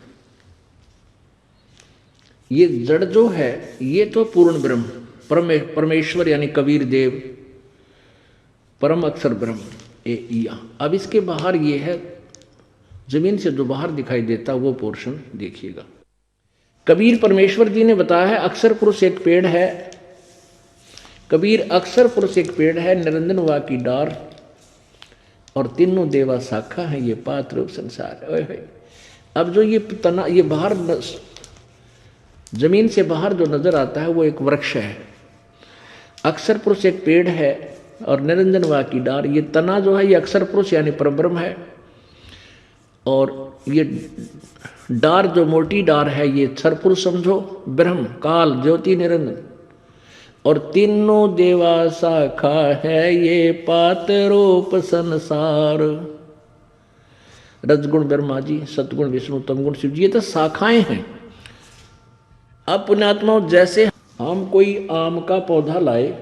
ये जड़ जो है ये तो पूर्ण ब्रह्म, परमेश्वर यानी कबीर देव, परम अक्षर ब्रह्म। अब इसके बाहर ये है, जमीन से जो बाहर दिखाई देता वो पोर्शन देखिएगा। कबीर परमेश्वर जी ने बताया है अक्षर पुरुष एक पेड़ है। कबीर अक्षर पुरुष एक पेड़ है, निरंजन वा की डार, और तीनों देवा शाखा है, ये पात रूप संसार। ओए होए। अब जो ये तना, ये बाहर जमीन से बाहर जो नजर आता है वो एक वृक्ष है, अक्षर पुरुष एक पेड़ है और निरंजन वा की डार। ये तना जो है ये अक्षर पुरुष यानी परब्रह्म है, और ये डार जो मोटी डार है ये क्षर पुरुष समझो, ब्रह्म काल ज्योति निरंजन। और तीनों देवा शाखा है ये पात रूप संसार। रजगुण ब्रह्मा जी, सतगुण विष्णु, तमगुण शिव जी, ये तो शाखाएं हैं। अब पुण्यात्माओं, जैसे हम कोई आम का पौधा लाए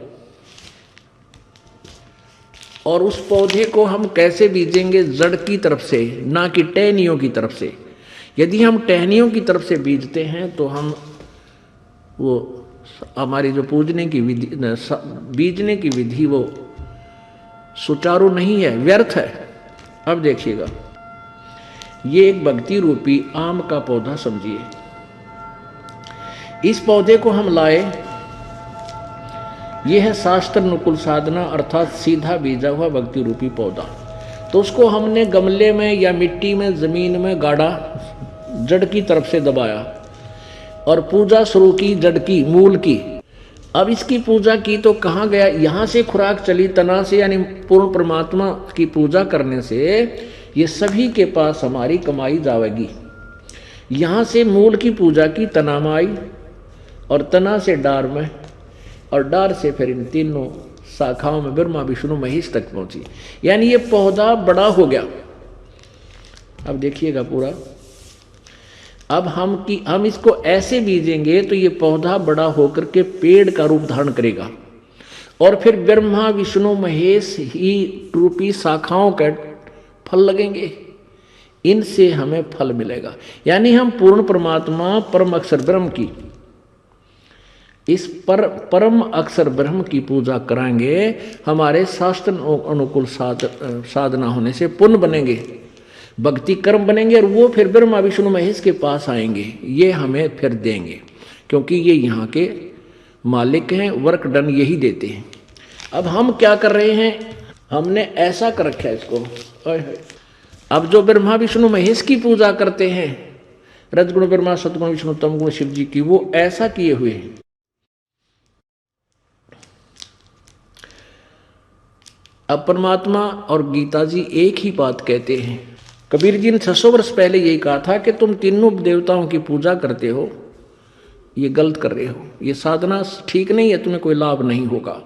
और उस पौधे को हम कैसे बीजेंगे, जड़ की तरफ से, ना कि टहनियों की तरफ से। यदि हम टहनियों की तरफ से बीजते हैं तो हम वो हमारी जो पूजने की विधि, बीजने की विधि वो सुचारू नहीं है, व्यर्थ है। अब देखिएगा, ये एक भक्ति रूपी आम का पौधा समझिए। इस पौधे को हम लाए, यह है शास्त्र अनुकूल साधना, अर्थात सीधा बीजा हुआ भक्ति रूपी पौधा। तो उसको हमने गमले में या मिट्टी में, जमीन में गाड़ा, जड़ की तरफ से दबाया और पूजा शुरू की जड़ की, मूल की। अब इसकी पूजा की तो कहाँ गया, यहाँ से खुराक चली तना से, यानी पूर्ण परमात्मा की पूजा करने से ये सभी के पास हमारी कमाई जाएगी। यहाँ से मूल की पूजा की, तना में आई और तना से डार में, और डार से फिर इन तीनों शाखाओं में ब्रह्मा विष्णु महेश तक पहुंची, यानी ये पौधा बड़ा हो गया। अब देखिएगा पूरा, अब हम इसको ऐसे बीजेंगे तो ये पौधा बड़ा होकर के पेड़ का रूप धारण करेगा, और फिर ब्रह्मा विष्णु महेश ही रूपी शाखाओं के फल लगेंगे, इनसे हमें फल मिलेगा। यानी हम पूर्ण परमात्मा परम अक्षर ब्रह्म की, इस परम अक्षर ब्रह्म की पूजा कराएंगे, हमारे शास्त्र अनुकूल साधना होने से पुण्य बनेंगे, भक्ति कर्म बनेंगे, और वो फिर ब्रह्मा विष्णु महेश के पास आएंगे, ये हमें फिर देंगे, क्योंकि ये यहाँ के मालिक हैं, वर्क डन यही देते हैं। अब हम क्या कर रहे हैं, हमने ऐसा कर रखा है इसको। अब जो ब्रह्मा विष्णु महेश की पूजा करते हैं, रजगुण ब्रह्मा, सतगुण विष्णु, तमगुण शिव जी की, वो ऐसा किए हुए हैं। अब परमात्मा और गीता जी एक ही बात कहते हैं। कबीर जी ने 600 वर्ष पहले यही कहा था कि तुम तीनों देवताओं की पूजा करते हो, ये गलत कर रहे हो, ये साधना ठीक नहीं है, तुम्हें कोई लाभ नहीं होगा।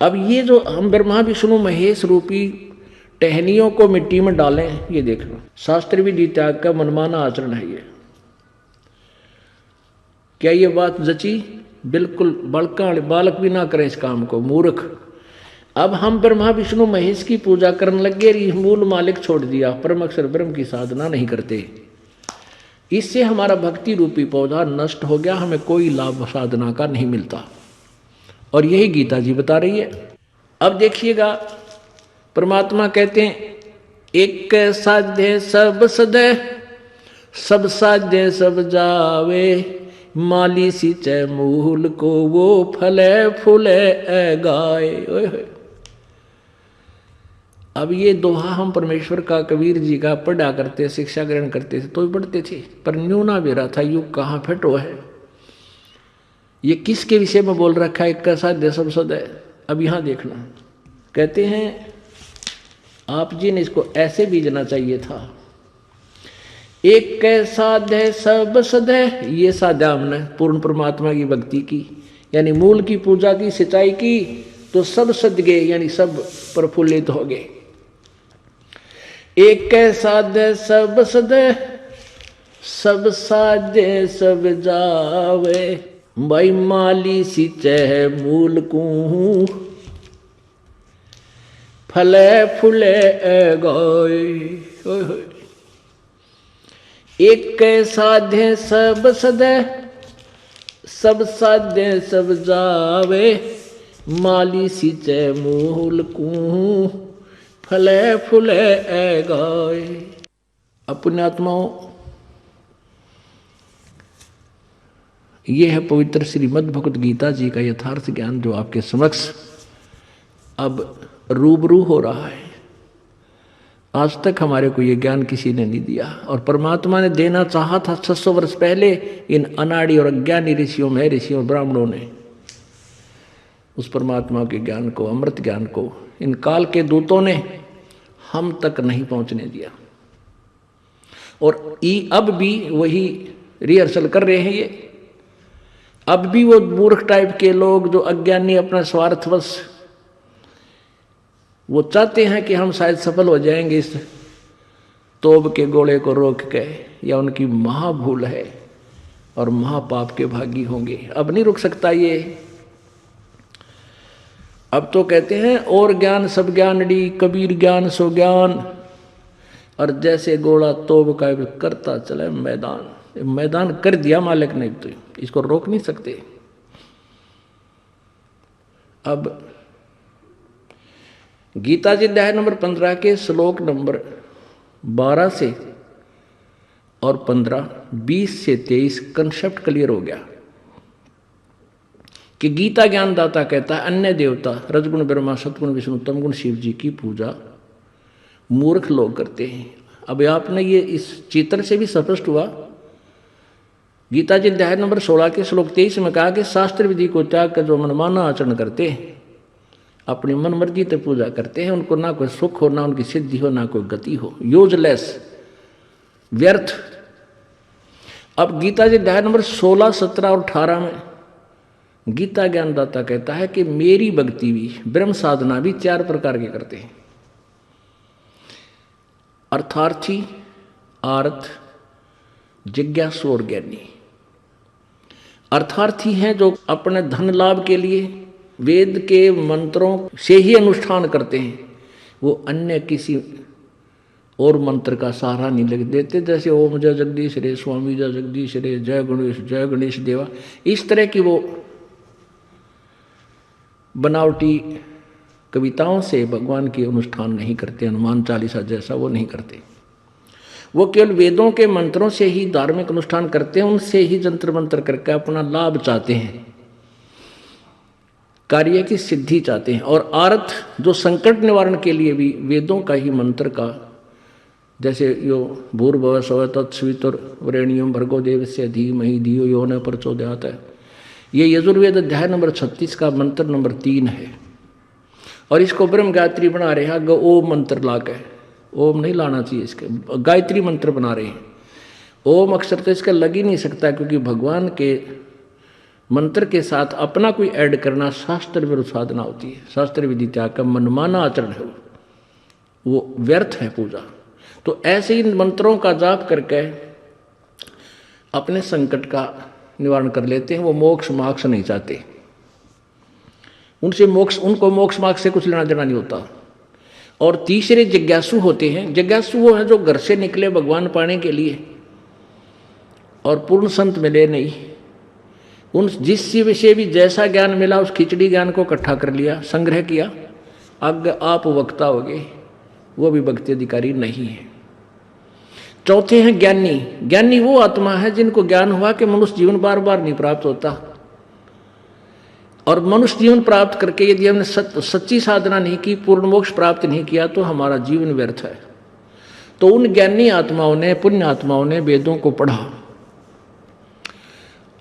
अब ये जो हम ब्रह्मा विष्णु महेश रूपी टहनियों को मिट्टी में डालें, ये देख लो, शास्त्र विधि त्याग का मनमाना आचरण है ये। क्या ये बात जची? बिल्कुल बालक भी ना करे इस काम को, मूर्ख। अब हम ब्रह्मा विष्णु महेश की पूजा करने लग गए, मूल मालिक छोड़ दिया, परम अक्षर ब्रह्म की साधना नहीं करते। इससे हमारा भक्ति रूपी पौधा नष्ट हो गया, हमें कोई लाभ साधना का नहीं मिलता, और यही गीता जी बता रही है। अब देखिएगा, परमात्मा कहते हैं, एक साध्य सब सदय, सब साध्य सब जावे, माली सिंचै मूल को वो फले फूले गाए। अब ये दोहा हम परमेश्वर का, कबीर जी का पढ़ा करते, शिक्षा ग्रहण करते थे तो भी पढ़ते थे, पर न्यू ना बेरा था, युग कहाँ फिटो है। ये किसके विषय में बोल रखा है, एक साध्य सब सदय? अब यहाँ देखना, कहते हैं आप जी ने इसको ऐसे बीजना चाहिए था, एक साध्य सब सदय। ये साध्या हमने पूर्ण परमात्मा की भक्ति की, यानी मूल की पूजा की, सिंचाई की, तो सब सद गए, यानी सब प्रफुल्लित हो गए। एक साध्य सब सदय, सब साध्य सब जावे, भाई माली सिंचै मूल को फले फूले गाए। एक साध्य सब सदय, सब साध्य सब जावे, माली सिंचै मूल को फले फूले गाए। अपने आत्माओं, ये है पवित्र श्रीमद् भगवत गीता जी का यथार्थ ज्ञान, जो आपके समक्ष अब रूबरू हो रहा है। आज तक हमारे को ये ज्ञान किसी ने नहीं दिया, और परमात्मा ने देना चाहा था 600 वर्ष पहले इन अनाड़ी और अज्ञानी ऋषियों में, ऋषियों और ब्राह्मणों ने उस परमात्मा के ज्ञान को, अमृत ज्ञान को इन काल के दूतों ने हम तक नहीं पहुंचने दिया। और अब भी वही रिहर्सल कर रहे हैं ये। अब भी वो मूर्ख टाइप के लोग जो अज्ञानी, अपना स्वार्थवश, वो चाहते हैं कि हम शायद सफल हो जाएंगे इस तोब के गोले को रोक के, या उनकी महाभूल है और महापाप के भागी होंगे। अब नहीं रुक सकता ये। अब तो कहते हैं और ज्ञान सब ज्ञानड़ी, कबीर ज्ञान सो ज्ञान, और जैसे गोला तोब का करता चले मैदान। मैदान कर दिया मालिक ने, तो इसको रोक नहीं सकते। अब गीता जी अध्याय नंबर 15 के श्लोक नंबर 12 से और 15, 20 से 23 कंसेप्ट क्लियर हो गया कि गीता ज्ञानदाता कहता है अन्य देवता रजगुण ब्रह्मा, सतगुण विष्णु, तमगुण शिव जी की पूजा मूर्ख लोग करते हैं। अब आपने ये इस चित्र से भी स्पष्ट हुआ। गीता जी अध्याय नंबर 16 के श्लोक 23 में कहा कि शास्त्र विधि को त्याग कर जो मनमाना आचरण करते हैं, अपनी मन मर्जी से पूजा करते हैं, उनको ना कोई सुख हो, ना उनकी सिद्धि हो, ना कोई गति हो, यूजलेस, व्यर्थ। अब गीता जी अध्याय नंबर 16, 17 और 18 में गीता ज्ञानदाता कहता है कि मेरी भक्ति भी, ब्रह्म साधना भी 4 प्रकार के करते हैं। अर्थार्थी, आर्थ, जिज्ञासु और ज्ञानी। अर्थार्थी हैं जो अपने धन लाभ के लिए वेद के मंत्रों से ही अनुष्ठान करते हैं, वो अन्य किसी और मंत्र का सहारा नहीं लग देते, जैसे ओम जय जगदीश रे, स्वामी जय जगदीश रे, जय गणेश देवा, इस तरह की वो बनावटी कविताओं से भगवान की अनुष्ठान नहीं करते। हनुमान चालीसा जैसा वो नहीं करते। वो केवल वेदों के मंत्रों से ही धार्मिक अनुष्ठान करते हैं, उनसे ही जंतर मंत्र करके अपना लाभ चाहते हैं, कार्य की सिद्धि चाहते हैं। और आर्थ जो संकट निवारण के लिए भी वेदों का ही मंत्र का, जैसे यो भूर्भुवः स्वः तत्सवितुर्वरेण्यं भर्गो देवस्य धीमहि धियो यो न प्रचोदयात् है, ये यजुर्वेद अध्याय नंबर 36 का मंत्र नंबर 3 है। और इसको ब्रह्म गायत्री बना रहे हैं, ओम मंत्र ला के, ओम नहीं लाना चाहिए, इसके गायत्री मंत्र बना रहे हैं। ओम अक्षर तो इसका लग ही नहीं सकता, क्योंकि भगवान के मंत्र के साथ अपना कोई ऐड करना शास्त्र विरुद्ध साधना होती है। शास्त्र विधि त्याग का मनमाना आचरण है, वो व्यर्थ है पूजा। तो ऐसे इन मंत्रों का जाप करके अपने संकट का निवारण कर लेते हैं। वो मोक्ष मोक्ष नहीं चाहते, उनसे मोक्ष, उनको मोक्ष मार्ग से कुछ लेना देना नहीं होता। और तीसरे जिज्ञासु होते हैं। जिज्ञासु वो हैं जो घर से निकले भगवान पाने के लिए और पूर्ण संत मिले नहीं, उन जिस विषय भी जैसा ज्ञान मिला उस खिचड़ी ज्ञान को इकट्ठा कर लिया, संग्रह किया, अब आप वक्ता हो गए, वो भी भक्ति अधिकारी नहीं है। चौथे हैं ज्ञानी। ज्ञानी वो आत्मा है जिनको ज्ञान हुआ कि मनुष्य जीवन बार बार नहीं प्राप्त होता, और मनुष्य जीवन प्राप्त करके यदि हमने सच्ची साधना नहीं की, पूर्ण मोक्ष प्राप्त नहीं किया, तो हमारा जीवन व्यर्थ है। तो उन ज्ञानी आत्माओं ने, पुण्य आत्माओं ने वेदों को पढ़ा।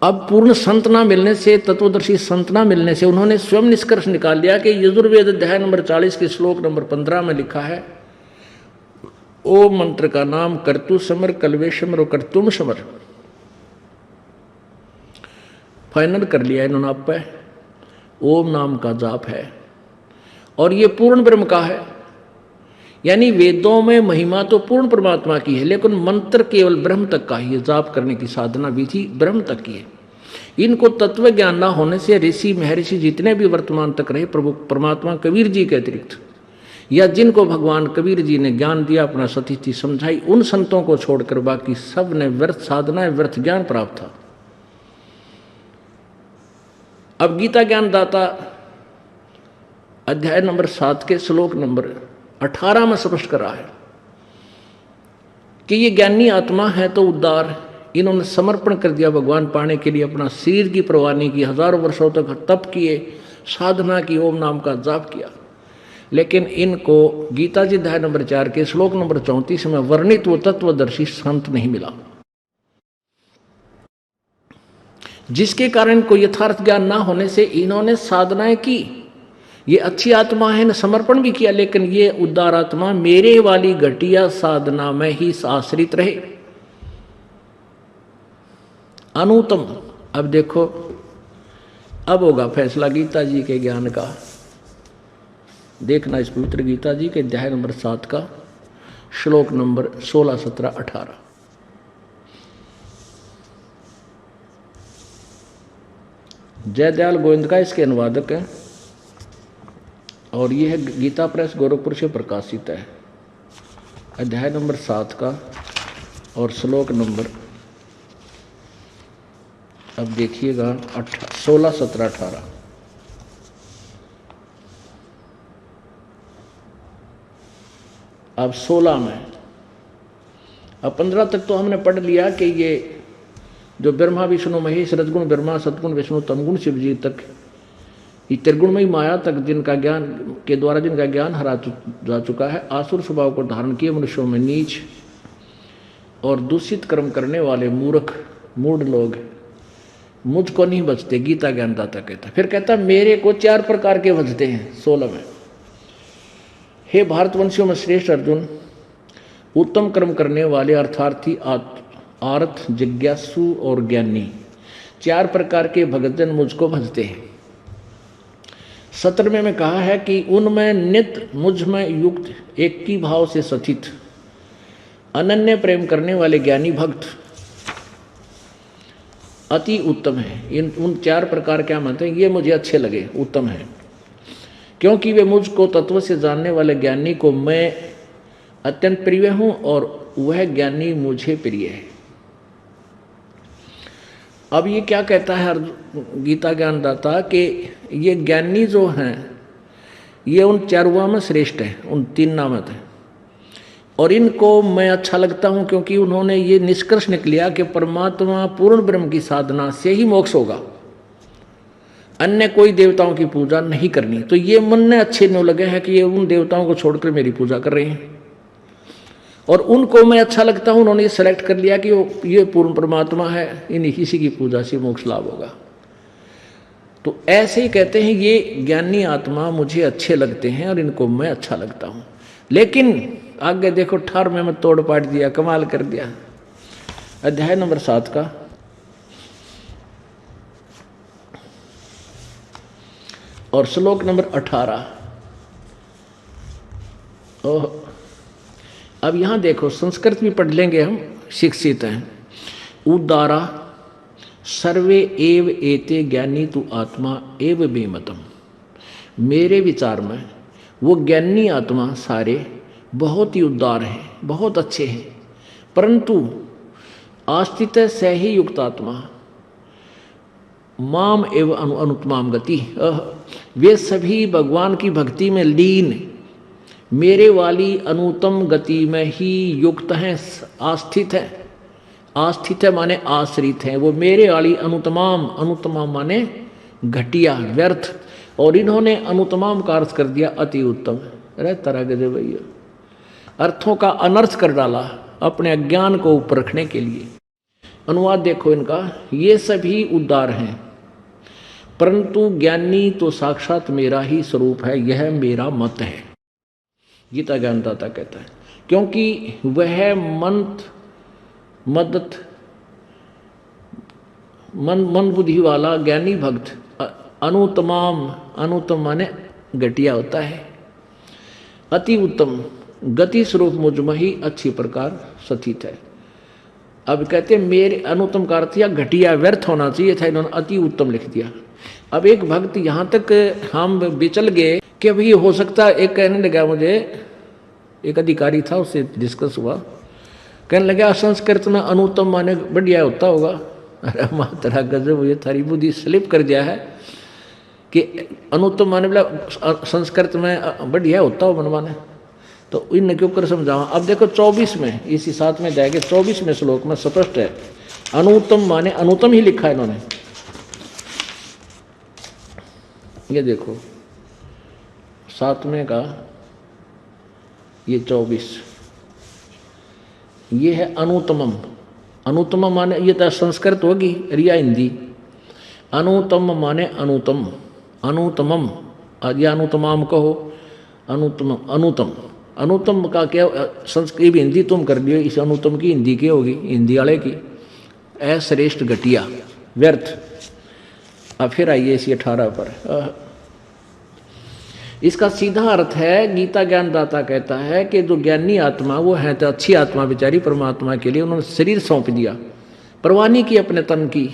अब पूर्ण संत ना मिलने से, तत्वदर्शी संत ना मिलने से, उन्होंने स्वयं निष्कर्ष निकाल लिया कि यजुर्वेद अध्याय नंबर 40 के श्लोक नंबर 15 में लिखा है, ओम मंत्र का नाम कर्तु समर, कलवे समर और कर्तुम समर। फाइनल कर लिया इन्होंने आप पे, ओम नाम का जाप है और ये पूर्ण ब्रह्म का है। यानी वेदों में महिमा तो पूर्ण परमात्मा की है, लेकिन मंत्र केवल ब्रह्म तक का ही है। जाप करने की साधना विधि ब्रह्म तक की है। इनको तत्व ज्ञान ना होने से ऋषि महर्षि जितने भी वर्तमान तक रहे, प्रभु परमात्मा कबीर जी के अतिरिक्त, या जिनको भगवान कबीर जी ने ज्ञान दिया, अपना सतिथि समझाई, उन संतों को छोड़कर बाकी सब ने व्यर्थ साधना, व्यर्थ ज्ञान प्राप्त था। अब गीता ज्ञानदाता अध्याय नंबर 7 के श्लोक नंबर 18 में स्पष्ट कर रहा है कि ये ज्ञानी आत्मा है तो उद्धार, इन्होंने समर्पण कर दिया भगवान पाने के लिए, अपना शरीर की परवाह नहीं की, हजारों वर्षों तक तप किए, साधना की, ओम नाम का जाप किया। लेकिन इनको गीता जी अध्याय नंबर 4 के श्लोक नंबर 34 में वर्णित वो तत्वदर्शी संत नहीं मिला, जिसके कारण को यथार्थ ज्ञान ना होने से इन्होंने साधनाएं की। ये अच्छी आत्मा है, समर्पण भी किया, लेकिन ये उदार आत्मा मेरे वाली घटिया साधना में ही आश्रित रहे। अनुत्तम। अब देखो, अब होगा फैसला गीता जी के ज्ञान का। देखना इस पवित्र गीता जी के अध्याय नंबर 7 का श्लोक नंबर 16, 17, 18। जयदयाल गोविंद का इसके अनुवादक है और यह गीता प्रेस गोरखपुर से प्रकाशित है। अध्याय नंबर 7 का और श्लोक नंबर, अब देखिएगा 16, 17, 18। अब 16 में, अब 15 तक तो हमने पढ़ लिया कि ये जो ब्रह्मा विष्णु महेश रजगुण ब्रह्मा सतगुण विष्णु तमगुण शिव जी तक, ये त्रिगुणमयी माया तक जिनका ज्ञान के द्वारा जिनका ज्ञान हरा जा चुका है, आसुर स्वभाव को धारण किए मनुष्यों में नीच और दूषित कर्म करने वाले मूर्ख मूढ़ लोग मुझको नहीं बचते, गीता ज्ञानदाता कहता। फिर कहता मेरे को 4 प्रकार के बचते हैं 16 में। हे भारतवंशियों में श्रेष्ठ अर्जुन, उत्तम कर्म करने वाले अर्थार्थी आर्थ जिज्ञासु और ज्ञानी 4 प्रकार के भक्तजन मुझको भजते हैं। 17 में कहा है कि उनमें नित्य मुझ में युक्त एक ही भाव से स्थित अनन्य प्रेम करने वाले ज्ञानी भक्त अति उत्तम है। उन 4 प्रकार क्या मानते हैं? ये मुझे अच्छे लगे, उत्तम है, क्योंकि वे मुझको तत्व से जानने वाले ज्ञानी को मैं अत्यंत प्रिय हूं और वह ज्ञानी मुझे प्रिय है। अब ये क्या कहता है गीता ज्ञानदाता कि ये ज्ञानी जो हैं ये उन 4 में श्रेष्ठ है, उन 3 नामत है, और इनको मैं अच्छा लगता हूं क्योंकि उन्होंने ये निष्कर्ष निकलिया कि परमात्मा पूर्ण ब्रह्म की साधना से ही मोक्ष होगा, अन्य कोई देवताओं की पूजा नहीं करनी। तो ये मन में अच्छे न लगे हैं कि ये उन देवताओं को छोड़कर मेरी पूजा कर रहे हैं, और उनको मैं अच्छा लगता हूं, उन्होंने ये सेलेक्ट कर लिया कि ये पूर्ण परमात्मा है, इन किसी की पूजा से मोक्ष लाभ होगा। तो ऐसे ही कहते हैं ये ज्ञानी आत्मा मुझे अच्छे लगते हैं और इनको मैं अच्छा लगता हूं। लेकिन आगे देखो 18 में मैं तोड़ पाट दिया, कमाल कर दिया। अध्याय नंबर 7 का और श्लोक नंबर 18। ओह, अब यहां देखो, संस्कृत भी पढ़ लेंगे हम, शिक्षित हैं। उदारा सर्वे एव एते ज्ञानी तु आत्मा एव बेमतम। मेरे विचार में वो ज्ञानी आत्मा सारे बहुत ही उदार हैं, बहुत अच्छे हैं, परंतु आस्तित से ही युक्त आत्मा माम एवं अनुत्माम गति, वे सभी भगवान की भक्ति में लीन मेरे वाली अनुत्तम गति में ही युक्त हैं, आस्थित है। आस्थित है माने आश्रित हैं, वो मेरे वाली अनुत्तमाम, अनुत्तमाम माने घटिया व्यर्थ, और इन्होंने अनुत्तमाम का अर्थ कर दिया अति उत्तम। अरे तरह गजे भैया, अर्थों का अनर्थ कर डाला अपने अज्ञान को ऊपर रखने के लिए। अनुवाद देखो इनका, ये सभी उदार हैं परंतु ज्ञानी तो साक्षात मेरा ही स्वरूप है, यह मेरा मत है। गीता ज्ञानदाता कहता है, क्योंकि वह मन बुद्धि वाला ज्ञानी भक्त अनुत्तमाम, अनुत्तम माने घटिया होता है, अति उत्तम गति स्वरूप मुझ में ही अच्छी प्रकार स्थित है। अब कहते मेरे अनुत्तम का अर्थ या घटिया व्यर्थ होना चाहिए था, इन्होंने अति उत्तम लिख दिया। अब एक भक्त यहां तक हम विचल गए कि अभी हो सकता है, एक कहने लगा, मुझे एक अधिकारी था उससे डिस्कस हुआ, कहने लगा संस्कृत में अनुत्तम माने बढ़िया होता होगा। अरे मातरा गजब, ये थारी बुद्धि स्लिप कर दिया है कि अनुत्तम माने बोला संस्कृत में बढ़िया होता हो मन माने, तो इन क्यों कर समझावा। अब देखो 24 में, इसी 7 में जाएंगे, 24 में श्लोक में स्पष्ट है, अनुत्तम माने अनुत्तम ही लिखा है इन्होंने। ये देखो सातवें का ये 24, ये है अनुत्तमम। अनुत्तम माने, ये तो संस्कृत होगी रिया हिंदी। अनुत्तम माने अनुत्तम, अनुत्तमम या अनुत्तमाम कहो, अनुत्तम अनुत्तम। अनुत्तम का क्या संस्कृत भी हिंदी तुम कर दियो, इस अनुत्तम की हिंदी क्या होगी, हिंदी वाले की अश्रेष्ठ घटिया व्यर्थ। अब फिर आइए इसी 18 पर। इसका सीधा अर्थ है, गीता ज्ञानदाता कहता है कि जो ज्ञानी आत्मा वो है तो अच्छी आत्मा बेचारी, परमात्मा के लिए उन्होंने शरीर सौंप दिया, परवाह नहीं की अपने तन की।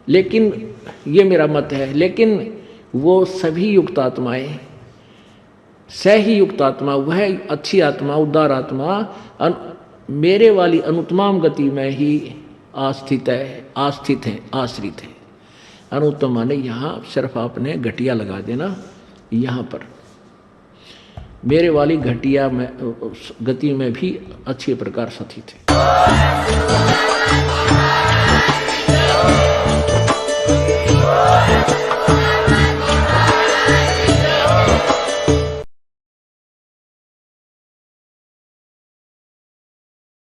लेकिन ये मेरा मत है, लेकिन वो सभी युक्त आत्माएं, सही युक्त आत्मा, वह अच्छी आत्मा, उदार आत्मा मेरे वाली अनुत्तम गति में ही आस्थित है, आस्थित है, आश्रित है। अनुत्तम माने यहाँ सिर्फ आपने घटिया लगा देना, यहाँ पर मेरे वाली घटिया में गति में भी अच्छी प्रकार स्थित है।